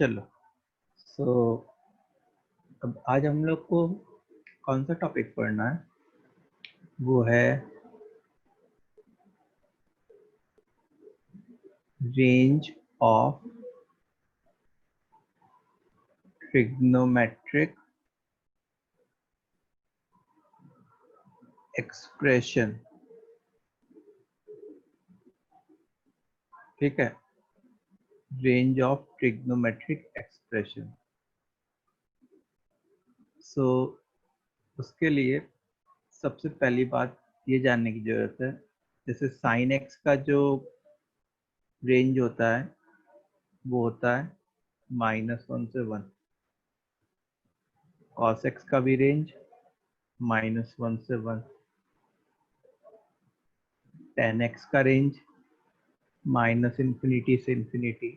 चलो। सो अब आज हम लोग को कौन सा टॉपिक पढ़ना है? वो है रेंज ऑफ ट्रिग्नोमेट्रिक एक्सप्रेशन। ठीक है, रेंज ऑफ ट्रिग्नोमेट्रिक एक्सप्रेशन। सो उसके लिए सबसे पहली बात ये जानने की जरूरत है, जैसे साइन एक्स का जो रेंज होता है वो होता है -1 से 1। कॉस एक्स का भी रेंज -1 से 1। टेन एक्स का रेंज -इन्फिनिटी से इन्फिनिटी।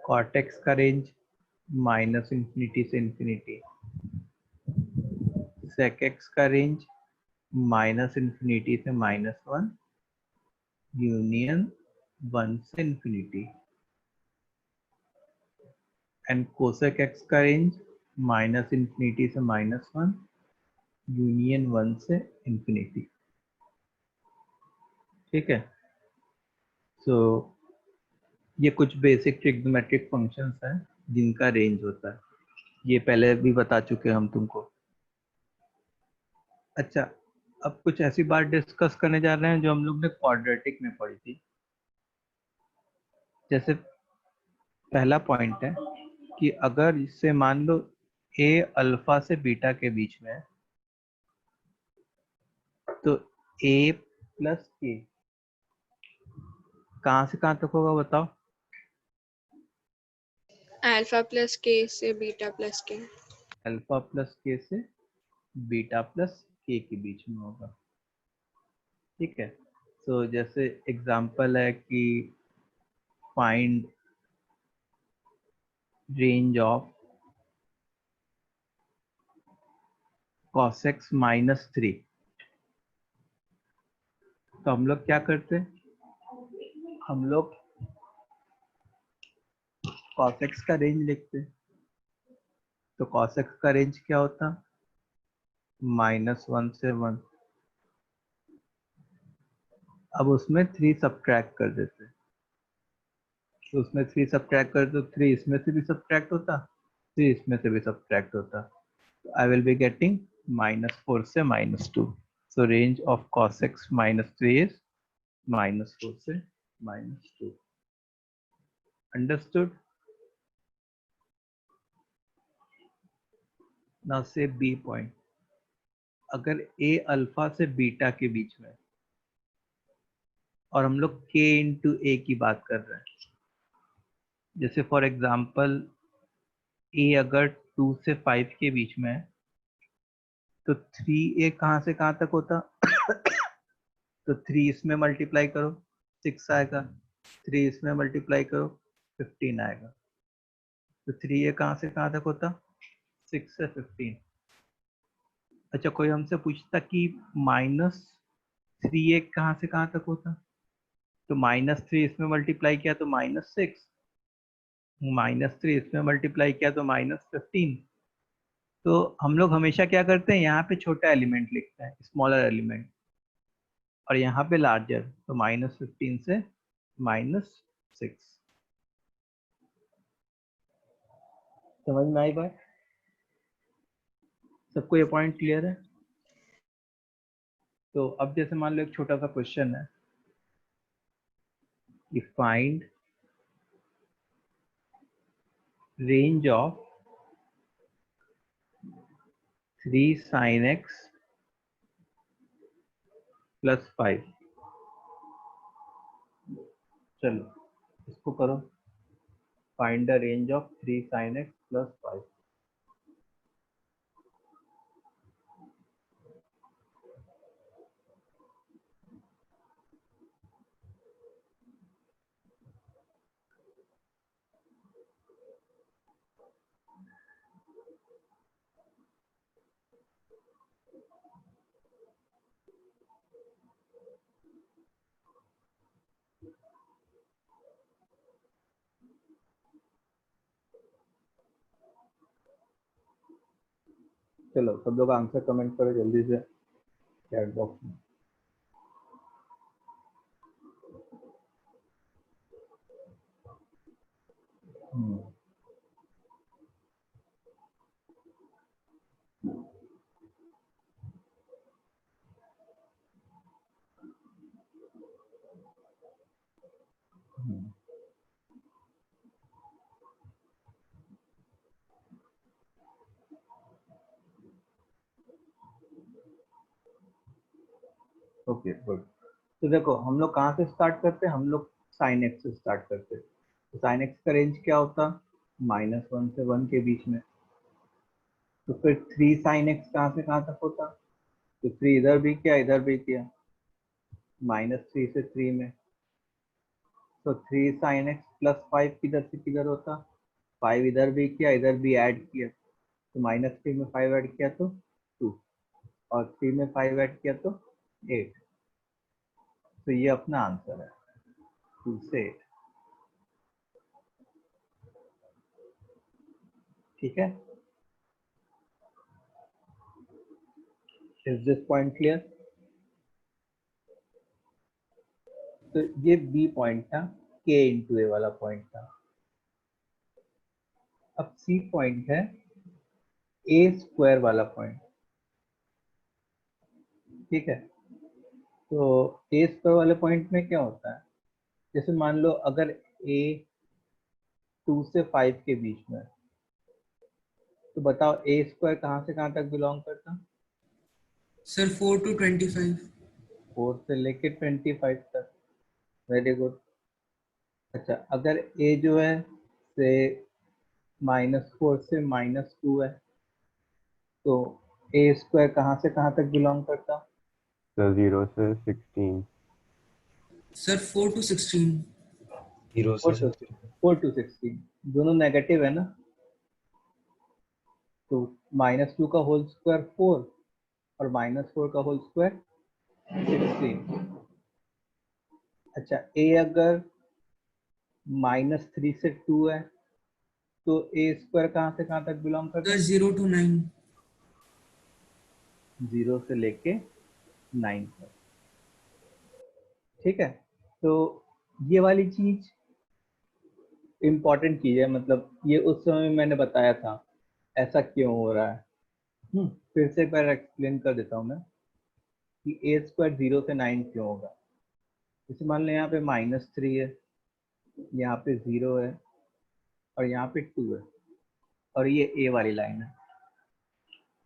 कॉट एक्स का रेंज -इन्फिनिटी से इन्फिनिटी। सेक एक्स का रेंज -इन्फिनिटी से -1 यूनियन 1 से इन्फिनिटी। एंड कोसेक एक्स का रेंज -इन्फिनिटी से -1 यूनियन 1 से इन्फिनिटी। ठीक है, सो ये कुछ बेसिक ट्रिग्नोमेट्रिक फंक्शंस हैं जिनका रेंज होता है। ये पहले भी बता चुके हम तुमको। अच्छा, अब कुछ ऐसी बात डिस्कस करने जा रहे हैं जो हम लोग ने क्वाड्रेटिक में पढ़ी थी। जैसे पहला पॉइंट है कि अगर इससे मान लो ए अल्फा से बीटा के बीच में है, तो ए प्लस के कहाँ से कहाँ तक होगा बताओ? अल्फा प्लस के से बीटा प्लस के। अल्फा प्लस के से बीटा प्लस के के बीच में होगा। ठीक है, तो जैसे एग्जांपल है कि find range of cos x -3। तो हम लोग क्या करते हैं, हम लोग cos x का रेंज लिखते हैं। तो cos x का रेंज क्या होता? -1 से 1। अब उसमें 3 सब्ट्रैक्ट कर देते हैं। तो उसमें 3 सब्ट्रैक्ट कर दो, 3 इसमें से भी सब्ट्रैक्ट होता, 3 इसमें से भी सब्ट्रैक्ट होता। तो आई विल बी गेटिंग -4 से -2। सो range of cos x -3 is -4 से -2। अंडरस्टूड? नाउ से बी पॉइंट। अगर ए अल्फा से बीटा के बीच में और हम लोग k इंटू ए की बात कर रहे हैं, जैसे फॉर एग्जांपल ए अगर 2 से 5 के बीच में है, तो 3a कहाँ से कहाँ तक होता? तो 3 इसमें मल्टीप्लाई करो 6 आएगा, 3 इसमें मल्टीप्लाई करो 15 आएगा। तो 3a कहाँ से कहाँ तक होता? 6 से 15। अच्छा, कोई हमसे पूछता कि -3a कहाँ से कहाँ तक होता? तो -3 इसमें मल्टीप्लाई किया तो -6, -3 इसमें मल्टीप्लाई किया तो -15। तो हम लोग हमेशा क्या करते हैं, यहाँ पे छोटा एलिमेंट लिखते हैं, स्मॉलर एलिमेंट, और यहाँ पे लार्जर। तो -15 से -6। समझ में आई बात? सबको ये पॉइंट क्लियर है? तो अब जैसे मान लो एक छोटा सा क्वेश्चन है कि find range of 3 sin x + 5। चलो इसको करो, find the range of 3 sin x + 5। चलो सब लोग आंसर कमेंट करो जल्दी से चैट बॉक्स में। Okay good. तो देखो हम लोग कहाँ से स्टार्ट करते हैं, हम लोग साइन एक्स से स्टार्ट करते हैं। तो साइन एक्स का रेंज क्या होता, -1 से 1 के बीच में। तो फिर 3 साइन एक्स कहाँ से कहाँ तक होता, तो 3 इधर भी किया इधर भी किया, -3 से 3 में। तो 3 साइन एक्स प्लस 5 किधर से किधर होता, 5 इधर भी किया इधर भी ऐड किया, तो -3 में 5 ऐड किया तो 2, और 3 में 5 ऐड किया तो 8। तो ये अपना आंसर है 2 से 8। ठीक है, इज दिस पॉइंट क्लियर? तो ये बी पॉइंट था, के इंटू ए वाला पॉइंट था। अब सी पॉइंट है ए स्क्वायर वाला पॉइंट। ठीक है, तो ए स्क्वायर वाले पॉइंट में क्या होता है, जैसे मान लो अगर ए 2 से 5 के बीच में, तो बताओ ए स्क्वायर कहाँ से कहाँ तक बिलोंग करता, सर 4 to 25। 4 से लेके 25 तक। Very good. अच्छा अगर ए जो है से -4 से -2 है, तो ए स्क्वायर कहाँ से कहाँ तक बिलोंग करता, तो 0 से 16। Sir 4 to 16। 0 से 16। 4 to 16 दोनों नेगेटिव है ना, तो -2 का होल स्क्वायर 4 और -4 का होल स्क्वायर 16। अच्छा ए अगर -3 से 2 है, तो ए स्क्वायर कहाँ से कहाँ तक बिलोंग करता सर है, 0 to 9। 0 से लेके 9 तक। ठीक है, तो ये वाली चीज इंपॉर्टेंट चीज है, मतलब ये उस समय मैंने बताया था ऐसा क्यों हो रहा है। फिर से एक बार एक्सप्लेन कर देता हूँ मैं कि ए स्क्वायर 0 से 9 क्यों होगा। जैसे मान लो यहाँ पे -3 है, यहाँ पे 0 है, और यहाँ पे 2 है, और ये ए वाली लाइन है।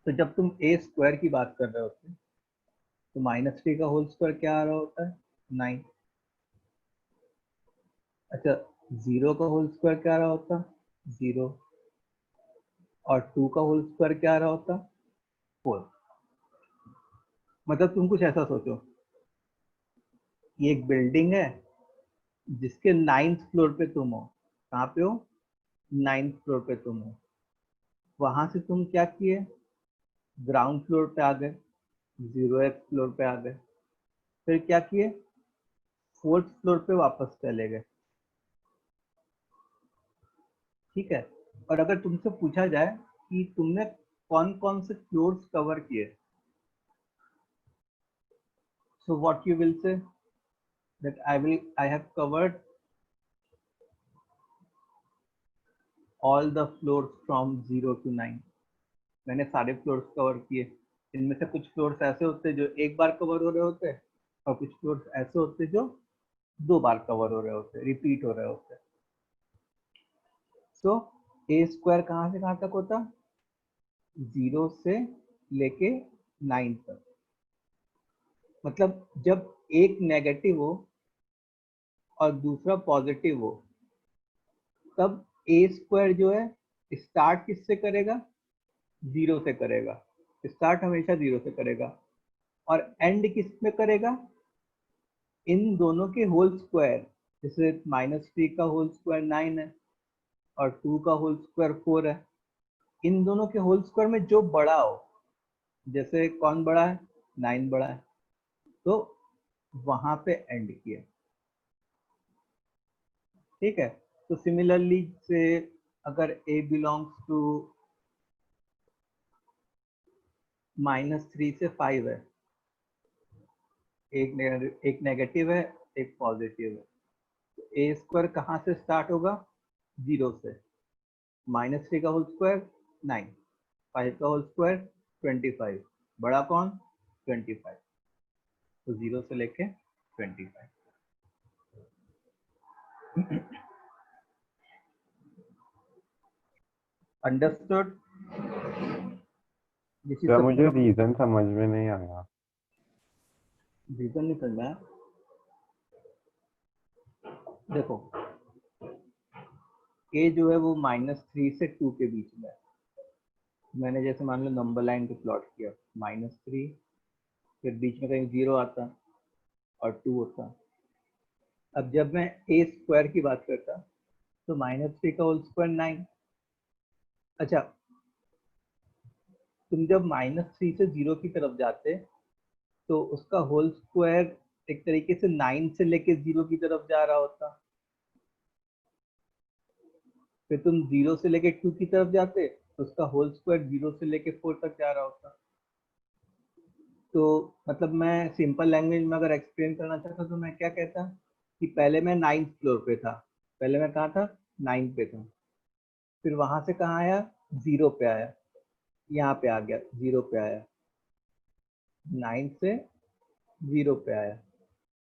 तो जब तुम ए स्क्वायर की बात कर रहे होते तो -3 का होल स्क्वायर क्या आ रहा होता है, 9। अच्छा 0 का होल स्क्वायर क्या आ रहा होता, 0, और 2 का होल स्क्वायर क्या आ रहा होता, 4। मतलब तुम कुछ ऐसा सोचो, ये एक बिल्डिंग है जिसके 9th फ्लोर पे तुम हो। कहाँ पे हो, 9th फ्लोर पे तुम हो। वहां से तुम क्या किए, ग्राउंड फ्लोर पे आ गए, 0th फ्लोर पे आ गए, फिर क्या किए, 4th फ्लोर पे वापस चले गए। ठीक है, और अगर तुमसे पूछा जाए कि तुमने कौन कौन से फ्लोर्स कवर किए, so what you will say, that I have covered all the floors from 0 to 9। मैंने सारे फ्लोर्स कवर किए। इनमें से कुछ फ्लोर्स ऐसे होते जो एक बार कवर हो रहे होते, और कुछ फ्लोर्स ऐसे होते जो 2 बार कवर हो रहे होते, रिपीट हो रहे होते। तो ए स्क्वायर कहाँ से कहाँ तक होता, 0 से लेके 9 तक। मतलब जब एक नेगेटिव हो और दूसरा पॉजिटिव हो, तब ए स्क्वायर जो है स्टार्ट किससे करेगा, 0 से करेगा। स्टार्ट हमेशा 0 से करेगा, और एंड किस में करेगा, इन दोनों के होल स्क्वायर। जैसे -3 का होल स्क्वायर 9 है, और 2 का होल स्क्वायर 4 है। इन दोनों के होल स्क्वायर में जो बड़ा हो, जैसे कौन बड़ा है, 9 बड़ा है, तो वहां पे एंड किया। ठीक है, तो सिमिलरली से अगर ए बिलोंग्स टू -3 से 5 है, एक नेगेटिव है, एक पॉजिटिव है। तो ए स्क्वायर कहाँ से स्टार्ट होगा? 0 से। -3 का होल स्क्वायर 9, 5 का होल स्क्वायर 25, बड़ा कौन? 25। तो 0 से लेके 25। अंडरस्टूड? सर मुझे रीजन समझ में नहीं आया। रीजन नहीं समझ में आया? देखो, ए जो है वो -3 से 2 के बीच में है। मैंने जैसे मान लो नंबर लाइन पे प्लॉट किया, -3, फिर बीच में कहीं 0 आता और 2 होता। अब जब मैं ए स्क्वायर की बात करता तो -3 का होल स्क्वायर 9। अच्छा, तुम जब -3 से 0 की तरफ जाते तो उसका होल स्क्वायर एक तरीके से 9 से लेके 0 की तरफ जा रहा होता। फिर तुम 0 से लेके 2 की तरफ जाते तो उसका होल स्क्वायर 0 से लेके 4 तक जा रहा होता। तो मतलब मैं सिंपल लैंग्वेज में अगर एक्सप्लेन करना चाहता तो मैं क्या कहता कि पहले मैं 9th फ्लोर पे था। पहले मैं कहाँ था? 9 पे था। फिर वहां से कहाँ आया? 0 पे आया, यहाँ पे आ गया, 0 पे आया, 9 से 0 पे आया,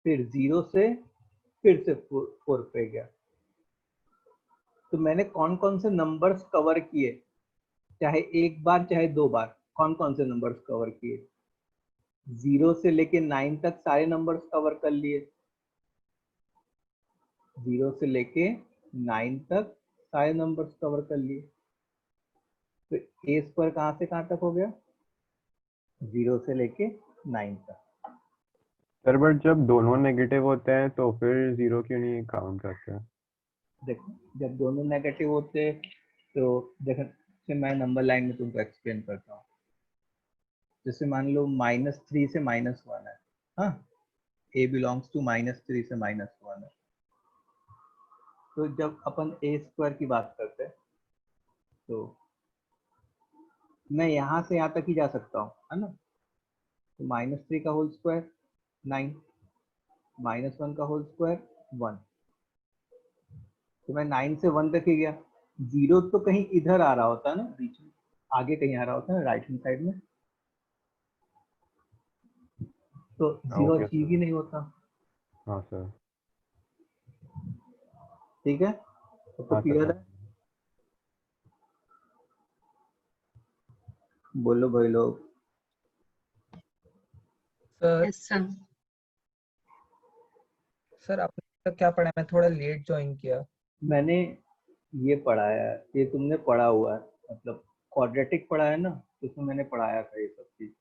फिर 0 से फिर से 4 पे गया। तो मैंने कौन कौन से नंबर्स कवर किए, चाहे एक बार चाहे दो बार, कौन कौन से नंबर्स कवर किए? 0 से लेके 9 तक सारे नंबर्स कवर कर लिए। 0 से लेके 9 तक सारे नंबर्स कवर कर लिए। तो ए स्क्वायर कहाँ से कहाँ तक हो गया? 0 से लेके 9 तक। सर बट जब दोनों नेगेटिव होते हैं तो फिर 0 क्यों नहीं काउंट करते हैं? देखो, जब दोनों नेगेटिव होते तो देखो, से मैं नंबर लाइन में तुमको एक्सप्लेन करता हूँ। जैसे मान लो -3 से -1 है, हाँ, ए बिलोंग्स टू -3 से -1 है। तो जब अपन ए स्क्वायर की बात करते हैं तो मैं यहाँ से यहाँ तक ही जा सकता हूँ, है ना? तो -3 का होल स्क्वायर 9, -1 का होल स्क्वायर 1। तो मैं 9 से 1 तक ही गया। 0 तो कहीं इधर आ रहा होता है ना, बीच में आगे कहीं आ रहा होता है राइट हैंड साइड में, तो 0 ओके अचीव ही सर। नहीं होता। हाँ सर। ठीक है, तो हाँ सर क्लियर हाँ। है? बोलो भाई लोग। Sir Yes, sir. सर आपने क्या पढ़ा है? मैं थोड़ा लेट ज्वाइन किया। मैंने ये पढ़ाया है, ये तुमने पढ़ा हुआ है, मतलब क्वाड्रेटिक पढ़ा है ना, तो उसमें मैंने पढ़ाया था ये सब चीज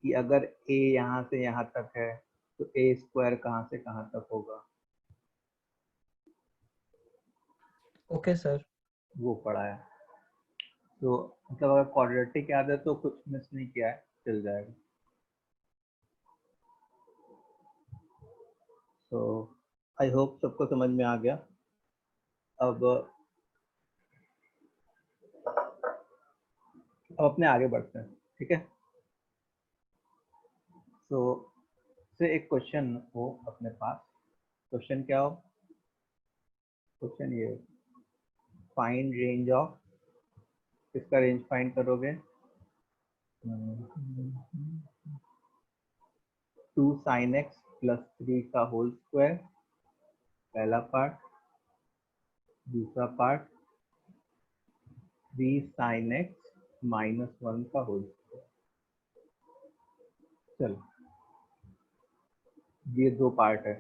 कि अगर ए यहाँ से यहाँ तक है तो ए स्क्वायर कहाँ से कहाँ तक होगा, ओके सर। वो पढ़ाया। तो मतलब अगर क्वाड्रेटिक याद है तो कुछ मिस नहीं किया है, चल जाएगा। तो आई होप सबको समझ में आ गया। अब अपने आगे बढ़ते हैं, ठीक है? तो से एक क्वेश्चन हो अपने पास। क्वेश्चन क्या हो? क्वेश्चन ये, फाइंड रेंज ऑफ, किसका रेंज फाइंड करोगे? 2 sin x प्लस 3 का होल स्क्वायर, पहला पार्ट। दूसरा पार्ट 3 sin x माइनस 1 का होल स्क्वायर। चलो, ये दो पार्ट है।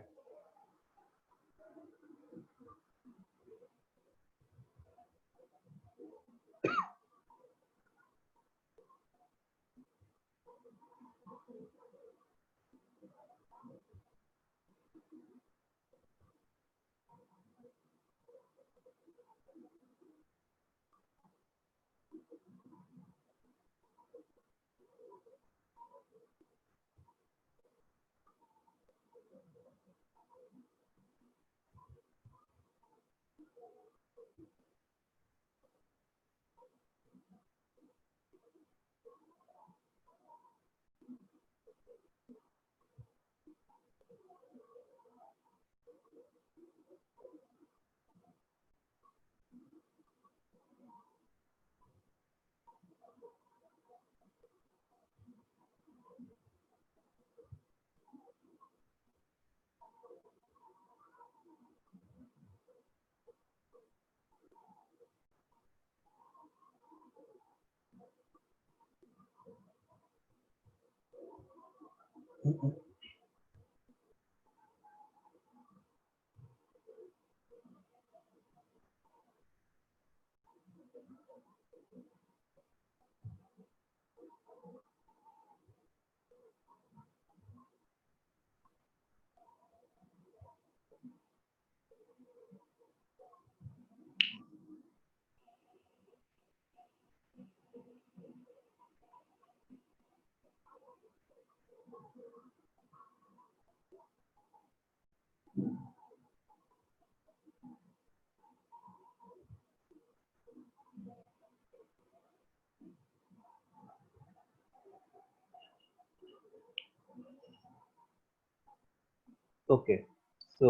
ओके, सो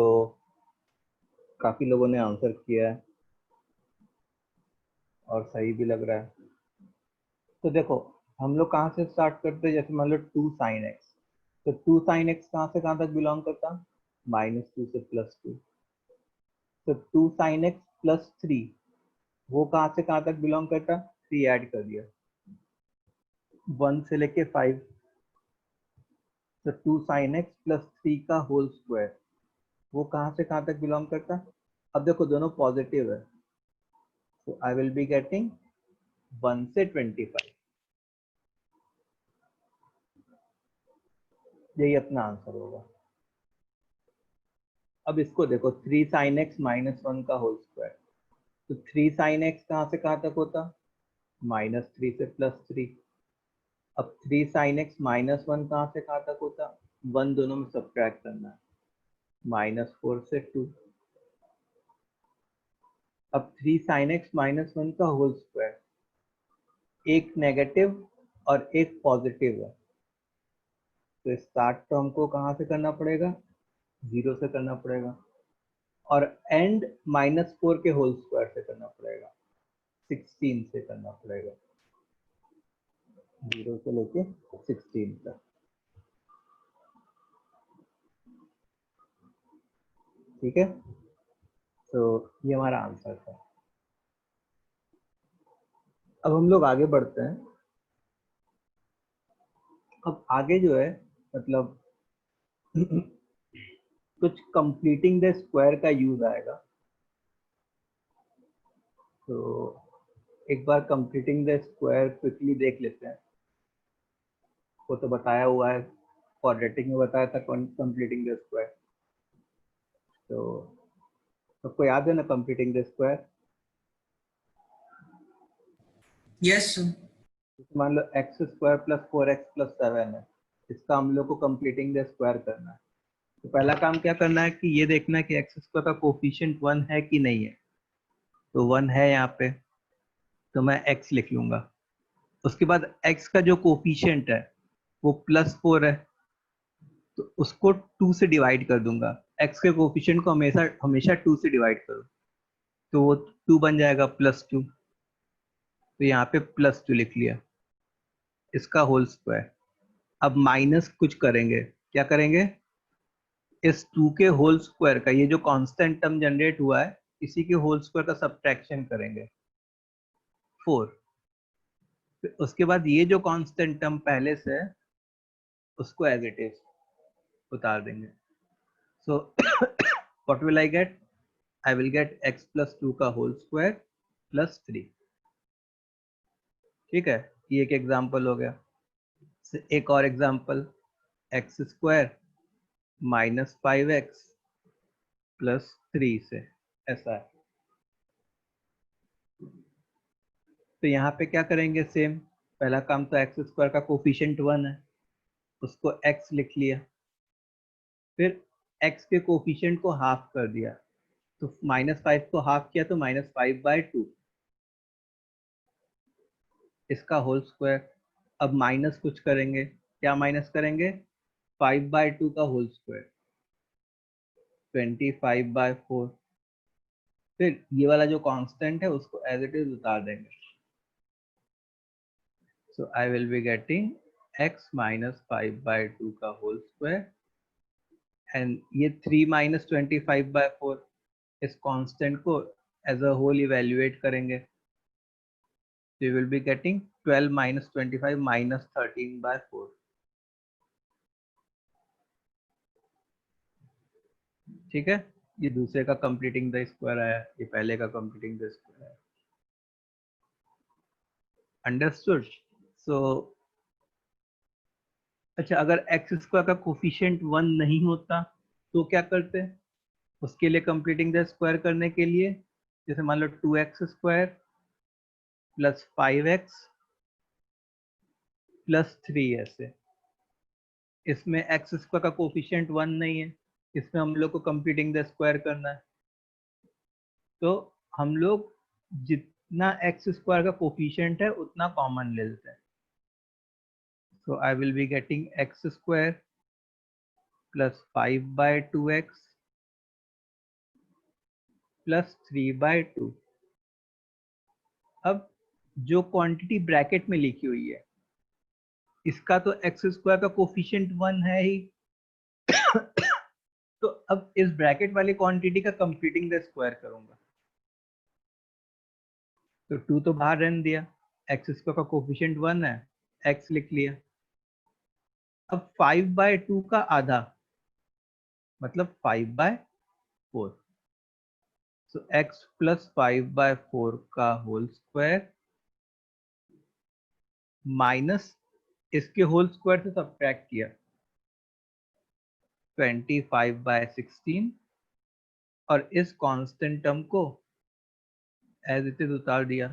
काफी लोगों ने आंसर किया है और सही भी लग रहा है। तो देखो हम लोग कहाँ से स्टार्ट करते हैं, जैसे मान लो 2 sin x, तो 2 sin x कहाँ से कहाँ तक बिलोंग करता, -2 से +2। तो 2 sin x +3 वो कहाँ से कहाँ तक बिलोंग करता, 3 ऐड कर दिया, 1 से लेके 5। तो 2 sin x +3 का होल स्क्वायर वो कहाँ से कहाँ तक बिलोंग करता। अब देखो दोनों पॉजिटिव है, तो आई विल बी गेटिंग 1 से 25। यही अपना आंसर होगा। अब इसको देखो 3 sin x -1 का होल स्क्वायर, तो 3 sin x कहाँ से कहाँ तक होता, -3 से +3। अब 3 sin x -1 कहाँ से कहाँ तक होता, 1 दोनों में सब्ट्रैक्ट करना है, -4 से 2। अब 3 sin x -1 का होल स्क्वायर, एक नेगेटिव और एक पॉजिटिव है, तो स्टार्ट तो हमको कहाँ से करना पड़ेगा, 0 से करना पड़ेगा, और एंड -4 के होल स्क्वायर से करना पड़ेगा, 16 से करना पड़ेगा, 0 से लेके 16 तक। ठीक है, तो ये हमारा आंसर था। अब हम लोग आगे बढ़ते हैं। अब आगे जो है मतलब कुछ कंप्लीटिंग द स्क्वायर का यूज आएगा। तो एक बार कंप्लीटिंग द स्क्वायर क्विकली देख लेते हैं। वो तो बताया हुआ है, क्वाड्रेटिक में बताया था कंप्लीटिंग द स्क्वायर। तो सबको याद है ना completing the square. Yes, sir. मान लो x² + 4x + 7 है, इसका हम लोग को कंप्लीटिंग द स्क्वायर करना है। तो पहला काम क्या करना है कि ये देखना है कि x² का कोफिशिएंट 1 है कि नहीं है। तो 1 है यहाँ पे, तो मैं x लिख लूंगा। उसके बाद x का जो कोफिशिएंट है वो +4 है, तो उसको 2 से डिवाइड कर दूंगा। x के कोफिशिएंट को हमेशा हमेशा 2 से डिवाइड करो, तो वो 2 बन जाएगा +2। तो यहाँ पे +2 लिख लिया, इसका होल स्क्वायर। अब माइनस कुछ करेंगे, क्या करेंगे, इस 2 के होल स्क्वायर का ये जो कांस्टेंट टर्म जनरेट हुआ है इसी के होल स्क्वायर का सब्ट्रैक्शन करेंगे, 4। फिर उसके बाद ये जो कांस्टेंट टर्म पहले से है उसको एज इट इज उतार देंगे। So what will I get, I will get x + 2 का होल स्क्वायर +3। ठीक है, ये एक एग्जांपल हो गया। एक और एग्जांपल, x² -5x +3 से, ऐसा है। तो यहाँ पे क्या करेंगे, सेम पहला काम तो x² का कोफिशिएंट 1 है, उसको x लिख लिया। फिर x के कोफिशिएंट को हाफ कर दिया, तो -5 को हाफ किया तो -5/2, इसका होल स्क्वायर। अब माइनस कुछ करेंगे, क्या माइनस करेंगे, 5/2 का होल स्क्वायर, 25/4। फिर ये वाला जो कांस्टेंट है उसको एज इट इज उतार देंगे। So I will be getting x -5/2 का होल स्क्वायर, एंड ये 3 - 25/4, इस कांस्टेंट को एज अ होल इवेल्युएट करेंगे, so you will be getting 12 - 25 - 13/4। ठीक है, ये दूसरे का कंप्लीटिंग द स्क्वायर आया, ये पहले का कंप्लीटिंग द स्क्वायर आया। अंडरस्टूड? सो अच्छा, अगर एक्स स्क्वायर का कोफिशिएंट 1 नहीं होता तो क्या करते? उसके लिए कंप्लीटिंग द स्क्वायर करने के लिए जैसे मान लो 2x square plus 5x plus 3 ऐसे, इसमें एक्स स्क्वायर का कोफिशिएंट 1 नहीं है, इसमें हम लोग को कंप्लीटिंग द स्क्वायर करना है, तो हम लोग जितना एक्स स्क्वायर का कोफिशिएंट है उतना कॉमन ले लेते हैं। So I will be getting x square plus 5/2x plus 3/2। अब जो क्वांटिटी ब्रैकेट में लिखी हुई है इसका तो एक्स स्क्वायर का कोफिशिएंट 1 है ही तो अब इस ब्रैकेट वाली क्वांटिटी का कंप्लीटिंग द स्क्वायर करूंगा, तो 2 तो बाहर रहने दिया, एक्स स्क्वायर का कोफिशिएंट 1 है, x लिख लिया। अब 5/2 का आधा मतलब 5/4, सो x प्लस 5/4 का होल स्क्वायर माइनस इसके होल स्क्वायर से सब्ट्रैक्ट किया 25/16 और इस कांस्टेंट टर्म को एज इट इज उतार दिया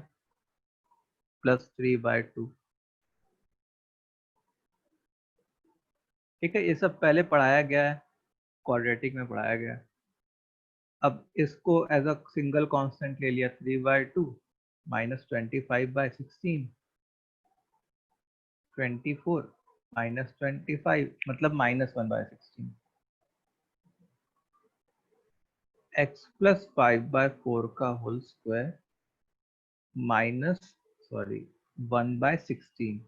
प्लस 3/2। ठीक है, ये सब पहले पढ़ाया गया है, क्वाड्रेटिक में पढ़ाया गया है। अब इसको एज अ सिंगल कांस्टेंट ले लिया 3/2 माइनस 25/16, 24 माइनस 25 मतलब -1/16, x प्लस 5/4 का होल स्क्वायर माइनस 1/16।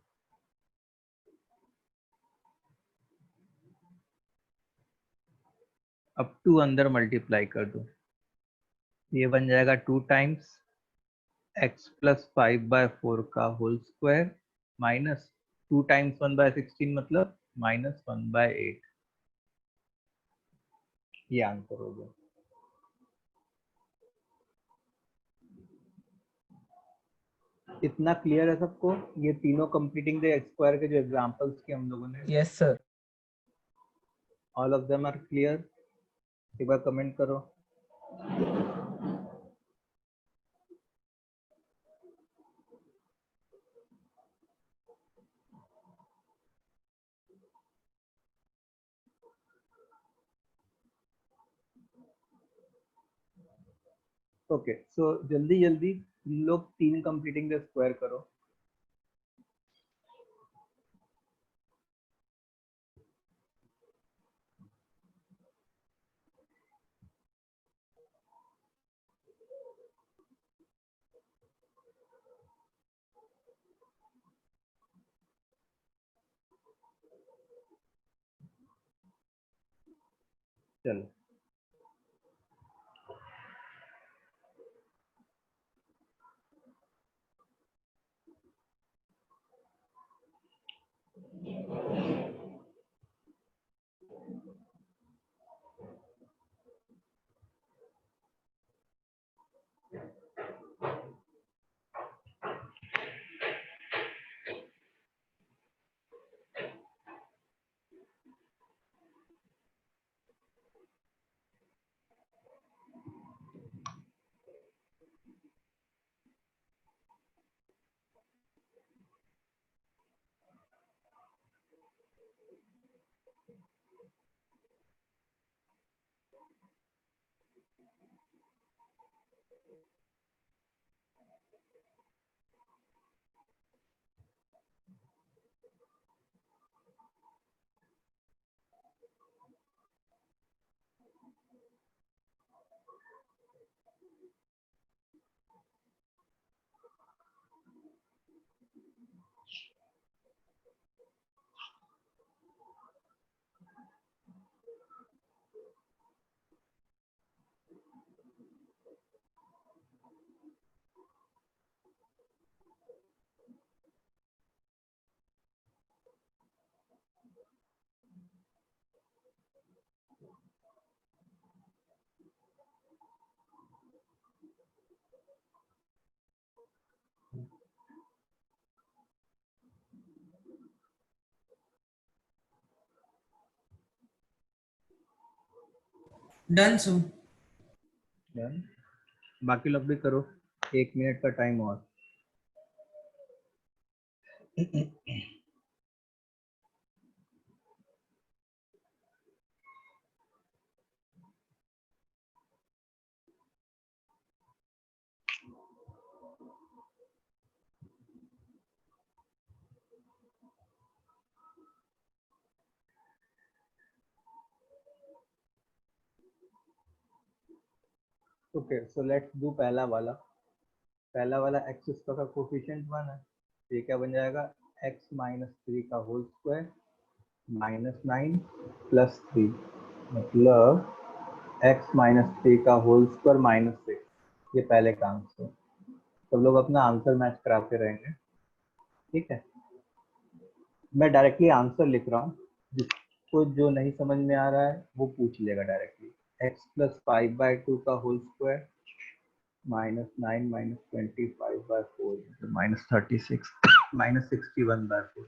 अब 2 अंदर मल्टीप्लाई कर दो, ये बन जाएगा 2 टाइम्स x प्लस 5/4 का होल स्क्वायर माइनस 2 टाइम्स 1/16 मतलब -1/8। ये आंसर हो गया। इतना क्लियर है सबको? ये तीनों कंप्लीटिंग द स्क्वायर के जो एग्जांपल्स किए हम लोगों ने, yes sir. All of them are clear? एक बार कमेंट करो। ओके, सो जल्दी जल्दी तुम लोग 3 कंप्लीटिंग द स्क्वायर करो। चलो, Done, sir. Done? बाकी लोग भी करो, 1 मिनट का टाइम और। ओके, सो लेट्स डू पहला वाला एक्स स्क्वायर का कोफिशिएंट 1 है, तो ये क्या बन जाएगा, एक्स माइनस 3 का होल स्क्वायर माइनस 9 प्लस 3, मतलब एक्स माइनस 3 का होल स्क्वायर माइनस 6। ये पहले का आंसर, सब लोग अपना आंसर मैच कराते रहेंगे, ठीक है। मैं डायरेक्टली आंसर लिख रहा हूँ, जिसको जो नहीं समझ में आ रहा है वो पूछ लेगा डायरेक्टली। एक्स प्लस 5/2 का whole square minus 9 minus 25/4 minus 36 minus 61/4।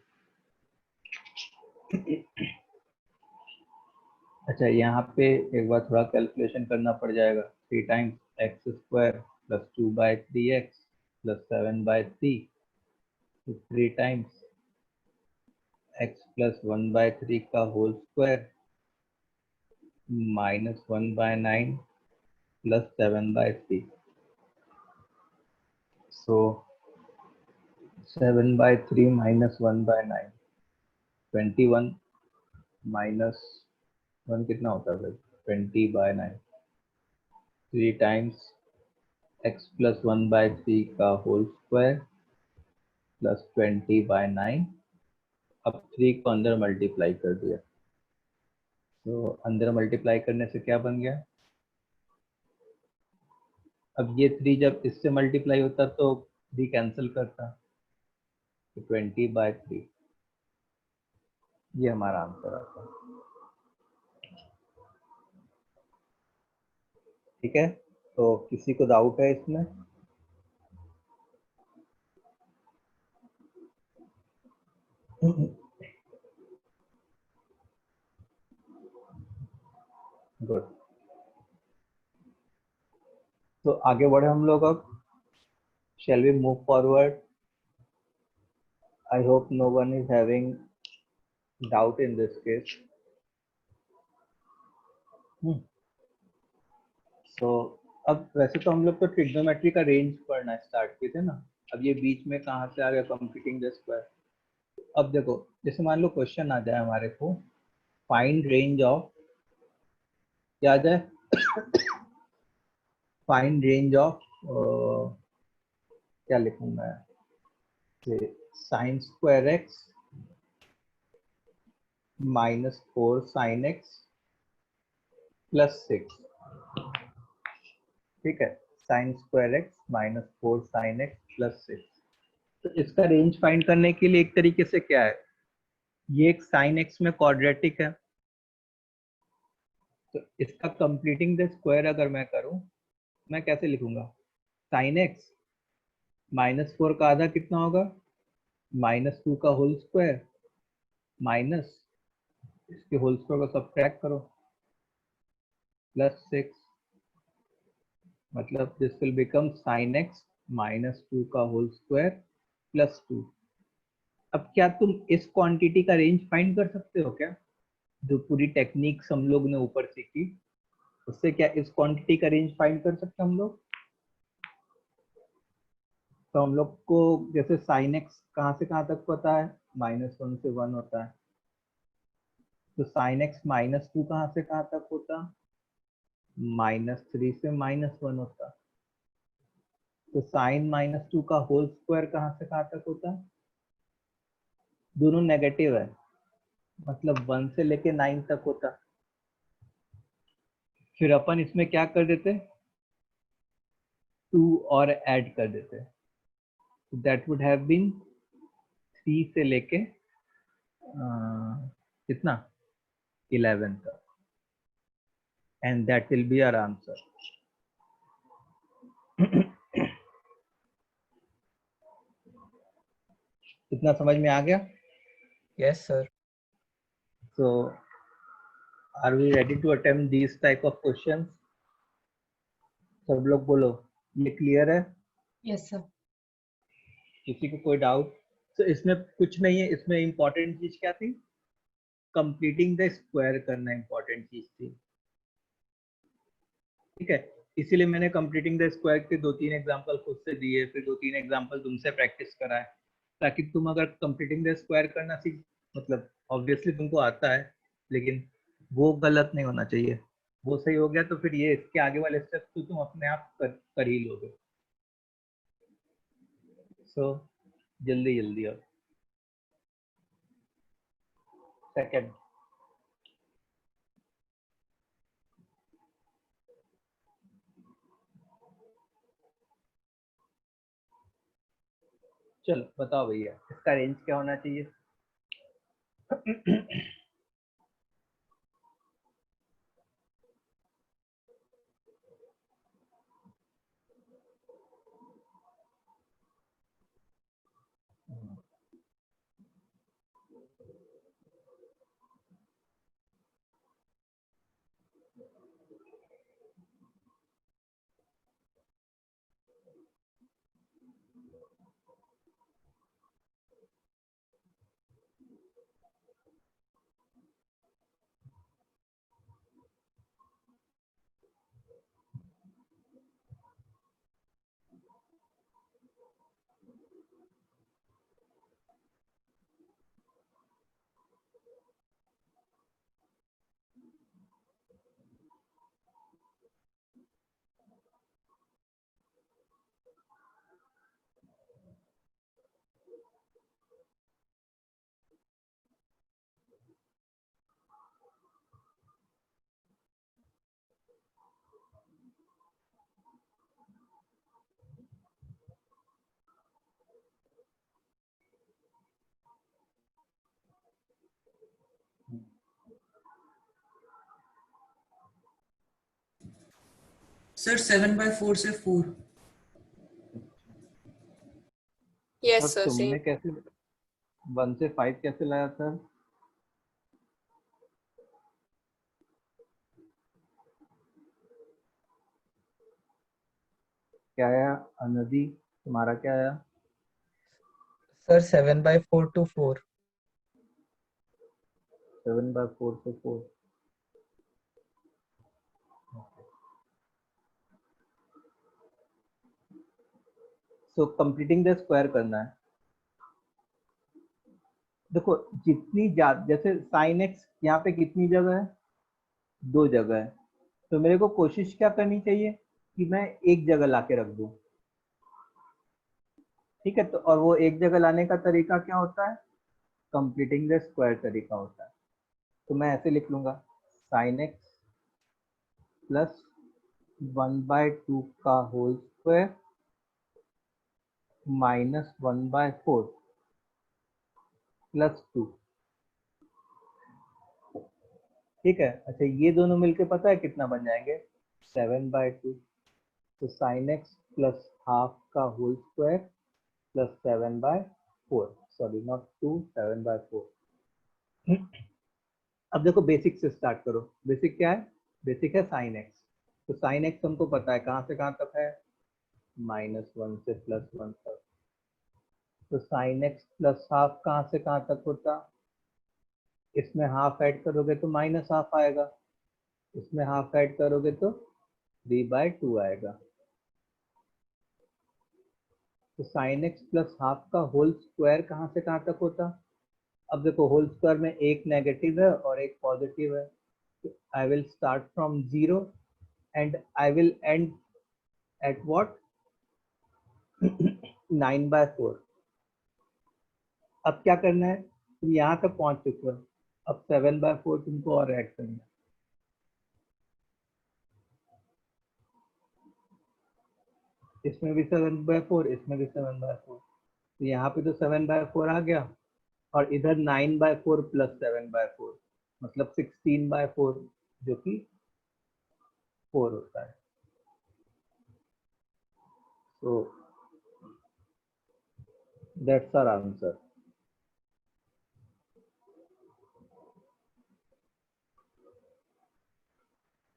अच्छा, यहाँ पे एक बार थोड़ा कैलकुलेशन करना पड़ जाएगा। 3 times x square plus 2/3x plus 7/3, 3 times x plus 1/3 का होल स्क्वायर माइनस 1/9 प्लस 7/3। सो 7/3 माइनस 1/9, 21 माइनस 1 कितना होता है, 20/9। 3 टाइम्स एक्स प्लस 1/3 का होल स्क्वायर प्लस 20/9। अब 3 को अंदर मल्टीप्लाई कर दिया, तो अंदर मल्टीप्लाई करने से क्या बन गया, अब ये 3 जब इससे मल्टीप्लाई होता तो 3 कैंसिल करता, तो 20/3, ये हमारा आंसर आता। ठीक है, तो किसी को डाउट है इसमें? गुड, तो आगे बढ़े हम लोग अब। Shall we move forward? I hope no one is having doubt in this case. So अब वैसे तो हम लोग तो ट्रिग्नोमेट्री का रेंज पढ़ना स्टार्ट किए थे ना, अब ये बीच में कहाँ से आ गया कंप्यूटिंग द स्क्वायर। अब देखो, जैसे मान लो क्वेश्चन आ जाए हमारे को, फाइंड रेंज ऑफ, क्या आ जाए, फाइंड रेंज ऑफ, क्या लिखूंगा, sign square x minus 4 sign x plus 6, ठीक है, sign square x minus 4 sign x plus 6। तो इसका रेंज फाइंड करने के लिए एक तरीके से क्या है, ये एक साइन एक्स में क्वाड्रेटिक है, तो इसका कंप्लीटिंग द स्क्वायर अगर मैं करूं, मैं कैसे लिखूंगा, साइन एक्स माइनस 4 का आधा कितना होगा, -2 का होल स्क्वायर माइनस इसके होल स्क्वायर को सब्ट्रैक्ट करो प्लस 6, मतलब this will become sine x -2 का होल स्क्वायर प्लस 2। अब क्या तुम इस क्वांटिटी का रेंज फाइंड कर सकते हो क्या, जो पूरी टेक्निक्स हम लोग ने ऊपर सीखी, उससे क्या इस क्वांटिटी का रेंज फाइंड कर सकते हैं हम लोग। तो हम लोग को जैसे साइन एक्स कहाँ से कहाँ तक पता है, -1 से 1 होता है, तो साइन एक्स -2 कहाँ से कहाँ तक होता, -3 से -1 होता, तो साइन -2 का होल स्क्वायर कहाँ से कहाँ तक होता, दोनों नेगेटिव है, मतलब 1 से लेके 9 तक होता। फिर अपन इसमें क्या कर देते, 2 और ऐड कर देते, दैट वुड हैव बीन 3 से लेके कितना 11 तक, and that will be our answer. इतना समझ में आ गया? Yes sir. तो are we ready to attempt this type of questions? सब लोग बोलो, ये क्लियर है? Yes sir. किसी को कोई डाउट? तो इसमें कुछ नहीं है, इसमें इंपॉर्टेंट चीज क्या थी? कंप्लीटिंग द स्क्वायर करना इंपॉर्टेंट चीज थी, ठीक है। इसीलिए मैंने कंप्लीटिंग द स्क्वायर के 2-3 एग्जांपल खुद से दिए, फिर 2-3 एग्जांपल तुमसे प्रैक्टिस कराए, ताकि तुम अगर कंप्लीटिंग द स्क्वायर करना सीख, मतलब ऑब्वियसली तुमको आता है, लेकिन वो गलत नहीं होना चाहिए। वो सही हो गया तो फिर ये इसके आगे वाले स्टेप्स तो तुम अपने आप कर ही लोगे। सो जल्दी जल्दी अब सेकंड, चलो बताओ भैया, इसका रेंज क्या होना चाहिए? सर 7/4 से 4। यस सर तुमने सेम। कैसे 1 से 5 कैसे लाया सर? क्या आया अनदी, तुम्हारा क्या आया? Sir 7/4 to 4। 7/4 से 4। सो कंप्लीटिंग द स्क्वायर करना है। देखो जितनी जैसे साइन एक्स यहाँ पे कितनी जगह है? 2 जगह है। तो मेरे को कोशिश क्या करनी चाहिए कि मैं एक जगह लाके रख दूं, ठीक है। तो और वो एक जगह लाने का तरीका क्या होता है? कंप्लीटिंग द स्क्वायर तरीका होता है। तो मैं ऐसे लिख लूंगा, साइन एक्स प्लस 1/2 का होल स्क्वायर माइनस 1/4 प्लस 2, ठीक है। अच्छा ये दोनों मिलके पता है कितना बन जाएंगे? 7/2। तो साइन एक्स प्लस हाफ का whole square plus 7/4, sorry not 2, 7/4। अब देखो बेसिक से स्टार्ट करो। बेसिक क्या है? बेसिक है साइन एक्स। तो साइन एक्स हमको पता है कहाँ से कहाँ तक है, -1 से +1 तक। तो साइन एक्स प्लस हाफ कहाँ से कहाँ तक होता? इसमें हाफ ऐड करोगे तो माइनस हाफ आएगा, इसमें हाफ ऐड करोगे तो 3/2 आएगा। तो साइन एक्स प्लस हाफ का होल स्क्वायर कहाँ से कहाँ तक होता? अब देखो होल स्क्वायर में एक नेगेटिव है और एक पॉजिटिव है। तो I will start from 0 and I will and at what? 9/4। अब क्या करना है? तुम यहाँ तक पहुंच चुके हो, अब 7/4 तुमको और ऐड करना है। इसमें भी 7/4, इसमें भी 7/4। तो यहाँ पे तो 7/4 आ गया, और इधर 9/4 प्लस 7/4 मतलब 16/4, जो कि 4 होता है। So that's our answer.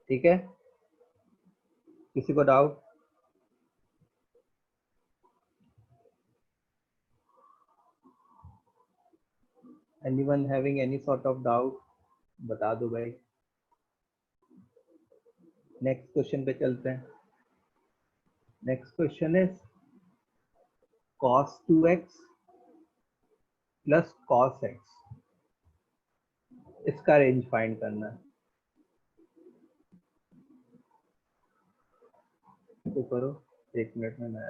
ठीक है, किसी को doubt? Anyone having any sort of doubt? बता दो भाई। नेक्स्ट क्वेश्चन पे चलते हैं। Next question is cos 2x plus cos x, इसका रेंज फाइंड करना है। तो करो, 1 मिनट में मैं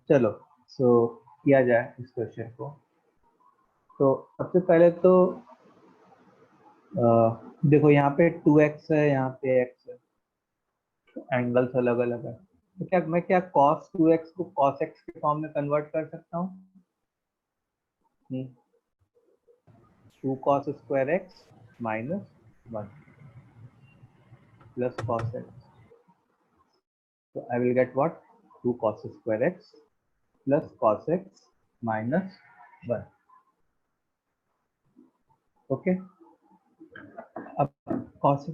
चलो किया जाए इस क्वेश्चन को। तो सबसे पहले तो देखो यहाँ पे 2x है, यहाँ पे x है, एंगल्स अलग अलग है, तो क्या मैं cos 2x को cos x के फॉर्म में कन्वर्ट कर सकता हूँ? 2 cos square x minus 1 plus cos x. So I will get what? 2 cos square x plus cos x minus 1. Okay, अब cos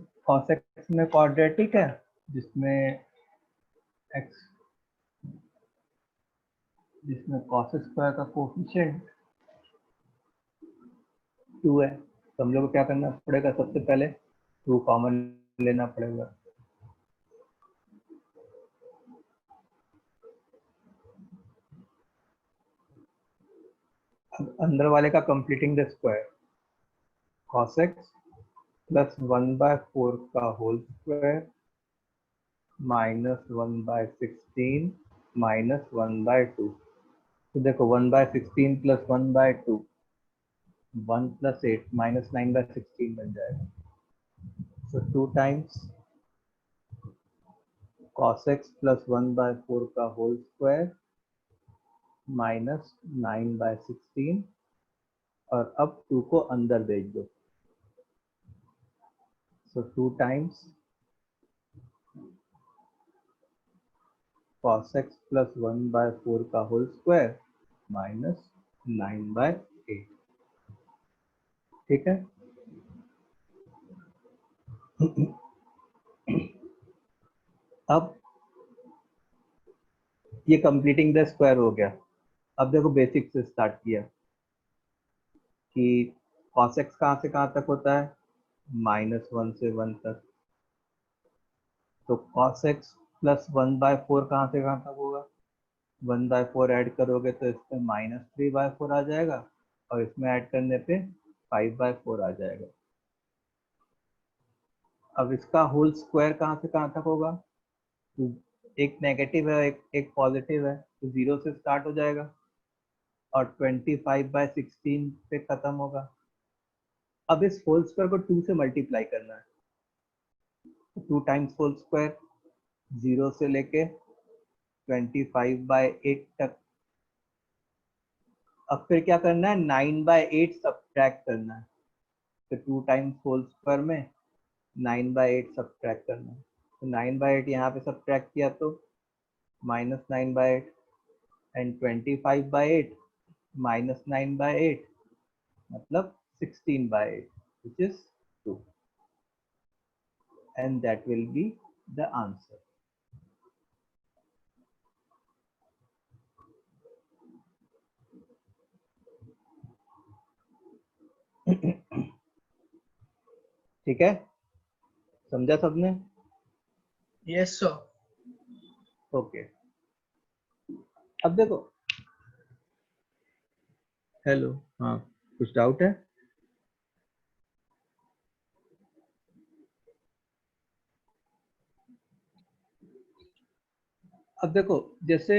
x में क्वाड्रेटिक है, जिसमें cos स्क्वायर का कोफिशिएंट 2 है। तो हम लोग को क्या करना पड़ेगा? सबसे पहले 2 कॉमन लेना पड़ेगा। अब अंदर वाले का completing the square, cos x plus 1/4 का होल स्क्वायर माइनस 1/16 माइनस 1/2। तो देखो 1/16 प्लस 1/2 1 + 8 -9/16 बन जाएगा। So 2 times cos x plus 1 by 4 का होल स्क्वायर माइनस 9/16 और अब 2 को अंदर भेज दो। So 2 times cos x plus 1 by 4 का होल स्क्वायर माइनस 9/8। ठीक है। अब ये कंप्लीटिंग द स्क्वायर हो गया। अब देखो बेसिक से स्टार्ट किया कि cos x कहाँ से कहाँ तक होता है, -1 से 1 तक। तो cos x प्लस 1/4 कहाँ से कहाँ तक होगा, 1/4 ऐड करोगे तो इसमें -3/4 आ जाएगा और इसमें ऐड करने पे 5/4 आ जाएगा। अब इसका होल स्क्वायर कहाँ से कहाँ तक होगा, तो एक नेगेटिव है एक पॉजिटिव है, तो 0 से स्टार्ट हो जाएगा और 25/16 पे खत्म होगा। अब इस होल स्क्वायर को 2 से मल्टीप्लाई करना है, 2 टाइम्स होल स्क्वायर 0 से लेके 25/8 तक। अब फिर क्या करना है, 9/8 सब्ट्रैक्ट करना है। तो 2 टाइम्स होल स्क्वायर में 9/8 सब्ट्रैक्ट करना है। तो 9/8 यहाँ पे सब्ट्रैक्ट किया तो -9/8 एंड 25/8 -9/8 मतलब 16/8 which is 2 and that will be the answer. ठीक है, समझा सबने? Yes, sir. ओके। अब देखो, हेलो, हाँ कुछ डाउट है? अब देखो जैसे